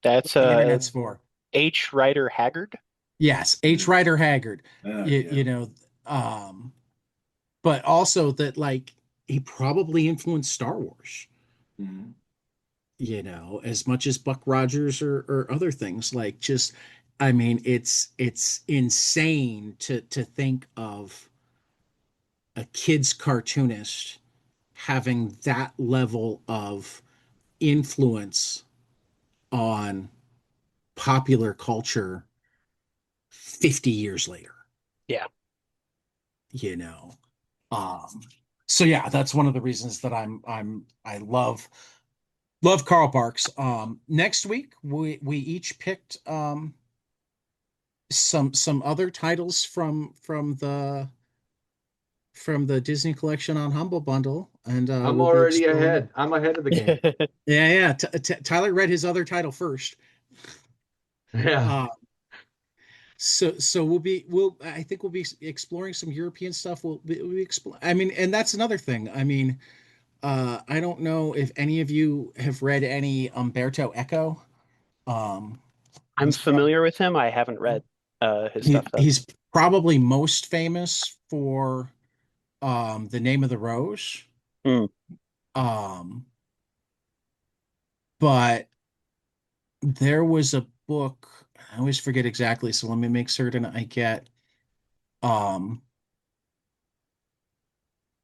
C: that's
B: The internet's for.
C: H. Rider Haggard.
B: Yes, H. Rider Haggard. You,
D: Yeah.
B: you know, um, but also that like he probably influenced Star Wars,
D: Mhm.
B: as much as Buck Rogers or other things. Like just, I mean, it's insane to think of a kid's cartoonist having that level of influence on popular culture 50 years later,
C: Yeah.
B: you know. Um, so yeah, that's one of the reasons that I love Carl Barks. Next week we each picked some other titles from the Disney collection on Humble Bundle, and
A: I'm
B: we'll be
A: already
B: exploring.
A: ahead. I'm ahead of the game.
B: Yeah. Tyler read his other title first.
A: Yeah.
B: Uh, so I think we'll be exploring some European stuff. We'll be explore. I mean, and that's another thing. I mean, I don't know if any of you have read any Umberto Eco. Um,
C: I'm
B: he's prob
C: familiar with him. I haven't read his
B: he,
C: stuff though.
B: he's probably most famous for The Name of the Rose.
C: Hmm.
B: Um, but there was a book, I always forget exactly, so let me make certain um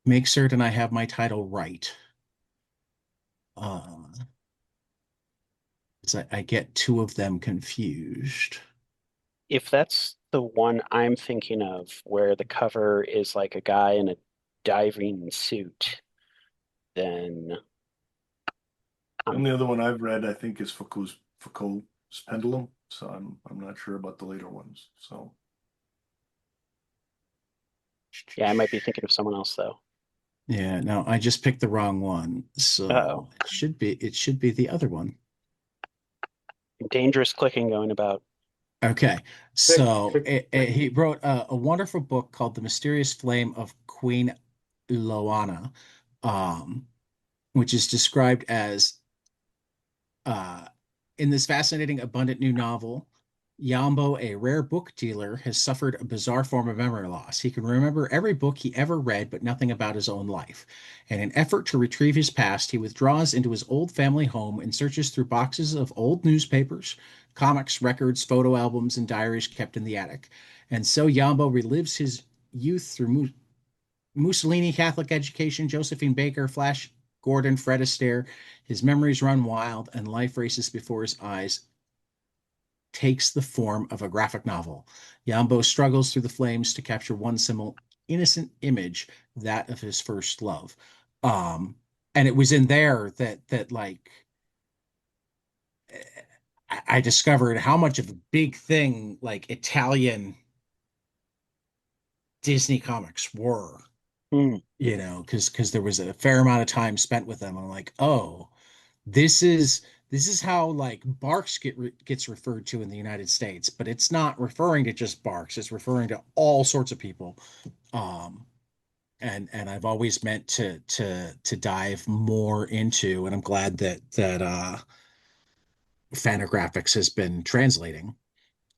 B: make certain I have my title right. Uh, 'Cause I get two of them confused.
C: If that's the one I'm thinking of, where the cover is like a guy in a diving suit, then
D: The
C: I'm
D: only other one I've read, I think, is Foucault's Pendulum. So I'm not sure about the later ones. So
C: yeah, I might be thinking of someone else though.
B: Yeah, no, I just picked the wrong one.
C: Oh,
B: So it should be the other one.
C: Dangerous clicking going about.
B: Okay, so
A: Click, click.
B: he wrote a wonderful book called The Mysterious Flame of Queen Loana, um, which is described as uh, in this fascinating, abundant new novel, Yambo, a rare book dealer, has suffered a bizarre form of memory loss. He can remember every book he ever read, but nothing about his own life. In an effort to retrieve his past, he withdraws into his old family home and searches through boxes of old newspapers, comics, records, photo albums, and diaries kept in the attic. And so Yambo relives his youth through Mussolini, Catholic education, Josephine Baker, Flash Gordon, Fred Astaire. His memories run wild, and life races before his eyes, takes the form of a graphic novel. Yambo struggles through the flames to capture one simple, innocent image, that of his first love. And it was in there that like I discovered how much of a big thing like Italian Disney comics were.
C: Mm.
B: Because there was a fair amount of time spent with them. I'm like, oh, this is how like Barks gets referred to in the United States, but it's not referring to just Barks. It's referring to all sorts of people. Um, and I've always meant to dive more into, and I'm glad that Fantagraphics has been translating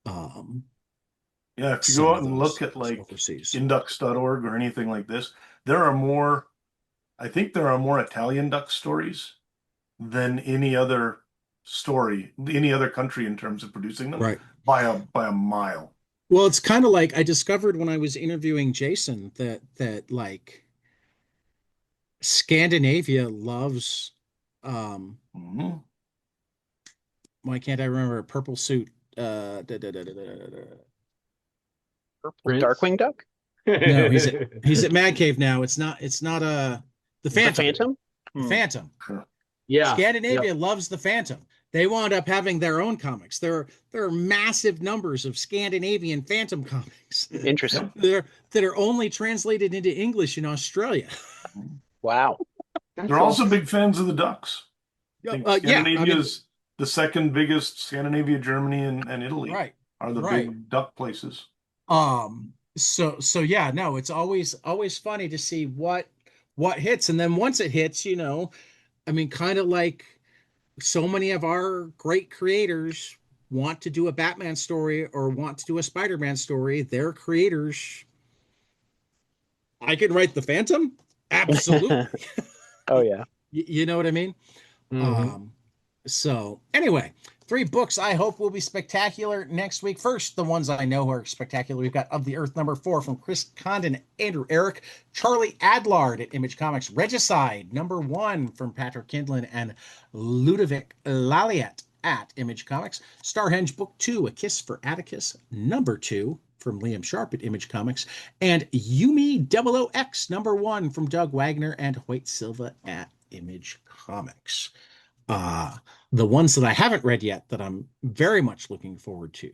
D: Yeah, if you
B: some
D: go out
B: of
D: and
B: those
D: look at like
B: overseas.
D: indux.org or anything like this, there are more, I think there are more Italian duck stories than any other story, any other country in terms of producing them
B: Right.
D: by a mile.
B: Well, it's kind of like I discovered when I was interviewing Jason that like Scandinavia loves
D: Mhm.
B: why can't I remember purple suit
C: Purple
A: Prince.
C: Darkwing Duck?
B: no, he's at Mad Cave now. It's not the
C: The
B: Phantom.
C: Phantom?
B: The
C: Hmm.
B: Phantom.
A: Yeah.
B: Scandinavia
A: Yep.
B: loves the Phantom. They wound up having their own comics. There are massive numbers of Scandinavian Phantom comics
C: Interesting.
B: that are only translated into English in Australia.
C: Wow.
D: They're also big fans of the ducks. I think
B: Yeah, I
D: Scandinavia
B: mean,
D: is the second biggest. Scandinavia, Germany, and Italy
B: right,
D: are the
B: right.
D: big duck places.
B: So yeah, no, it's always funny to see what hits, and then once it hits, I mean, kind of like so many of our great creators want to do a Batman story or want to do a Spider-Man story. Their creators, I could write the Phantom, absolutely.
C: Oh yeah.
B: You know what I mean?
A: Mhm.
B: Um, so anyway, 3 books I hope will be spectacular next week. First, the ones I know are spectacular. We've got Of the Earth #4 from Chris Condon, Andrew Eric, Charlie Adlard at Image Comics, Regicide #1 from Patrick Kindlon and Ludovic Laliette at Image Comics, Starhenge Book 2, A Kiss for Atticus #2 from Liam Sharp at Image Comics, and Yumi X #1 from Doug Wagner and Hoyt Silva at Image Comics. Uh, the ones that I haven't read yet that I'm very much looking forward to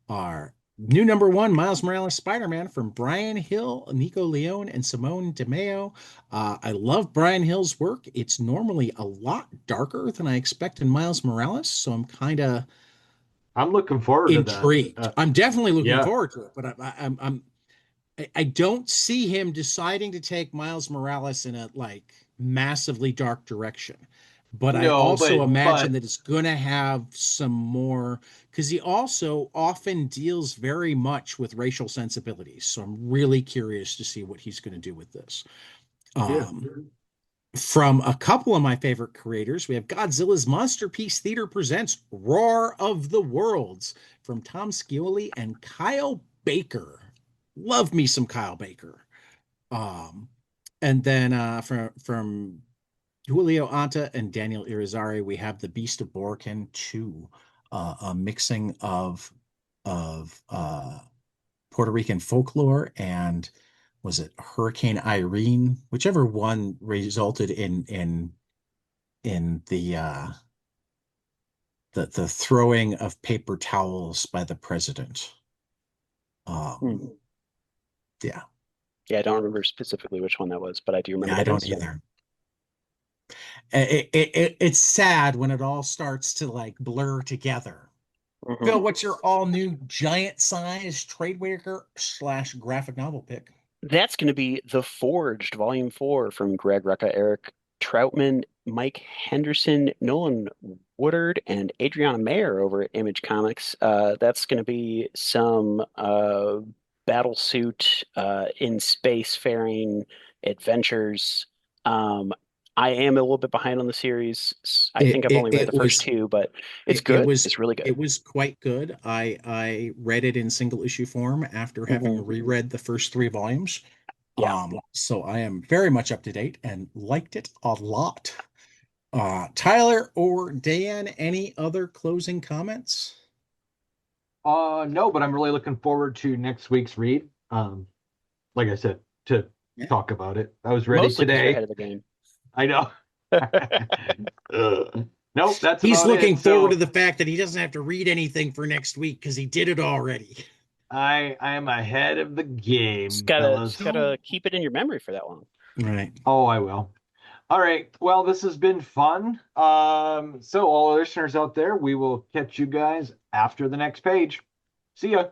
B: are new #1, Miles Morales Spider-Man from Brian Hill, Nico Leone, and Simone DeMeo. I love Brian Hill's work. It's normally a lot darker than I expect in Miles Morales, so I'm kind of
A: I'm looking forward to that.
B: intrigued. I'm definitely looking
A: Yeah.
B: forward to it, but I don't see him deciding to take Miles Morales in a like massively dark direction. But I
A: No,
B: also imagine
A: but
B: that it's going to have some more because he also often deals very much with racial sensibilities. So I'm really curious to see what he's going to do with this.
A: yeah.
B: From a couple of my favorite creators, we have Godzilla's Monsterpiece Theater presents Roar of the Worlds from Tom Scioli and Kyle Baker. Love me some Kyle Baker. Um, and then from Julio Anta and Daniel Irizarry, we have The Beast of Borkin 2, a mixing of Puerto Rican folklore and was it Hurricane Irene, whichever one resulted in the throwing of paper towels by the president.
C: Hmm.
B: Yeah.
C: Yeah, I don't remember specifically which one that was, but I do remember
B: Yeah, I
C: that
B: don't
C: incident.
B: either. It's sad when it all starts to like blur together
C: Mhm.
B: Phil, what's your all new giant size trade graphic novel pick?
C: That's going to be The Forged, Volume 4 from Greg Rucka, Eric Troutman, Mike Henderson, Nolan Woodard, and Adriana Mayer over at Image Comics. That's going to be some battle suit in space faring adventures. Um, I am a little bit behind on the series. I think I've only read the first two, but it's
B: it
C: good.
B: was
C: It's really good.
B: it was quite good. I read it in single issue form after having
C: Mhm.
B: reread the first three volumes.
C: Yeah.
B: So I am very much up to date and liked it a lot. Tyler or Dan, any other closing comments?
A: No, but I'm really looking forward to next week's read. Like I said, to
B: Yeah.
A: talk about it. I was ready
C: Mostly because you're
A: today.
C: ahead of the game.
A: I know. Nope, that's
B: He's
A: about
B: looking
A: it.
B: forward
A: So
B: to the fact that he doesn't have to read anything for next week because he did it already.
A: I am ahead of the
C: Just
A: game,
C: gotta
A: fellas.
C: just gotta keep it in your memory for that long.
B: Right.
A: Oh, I will. All right. Well, this has been fun. So all our listeners out there, we will catch you guys after the next page. See ya.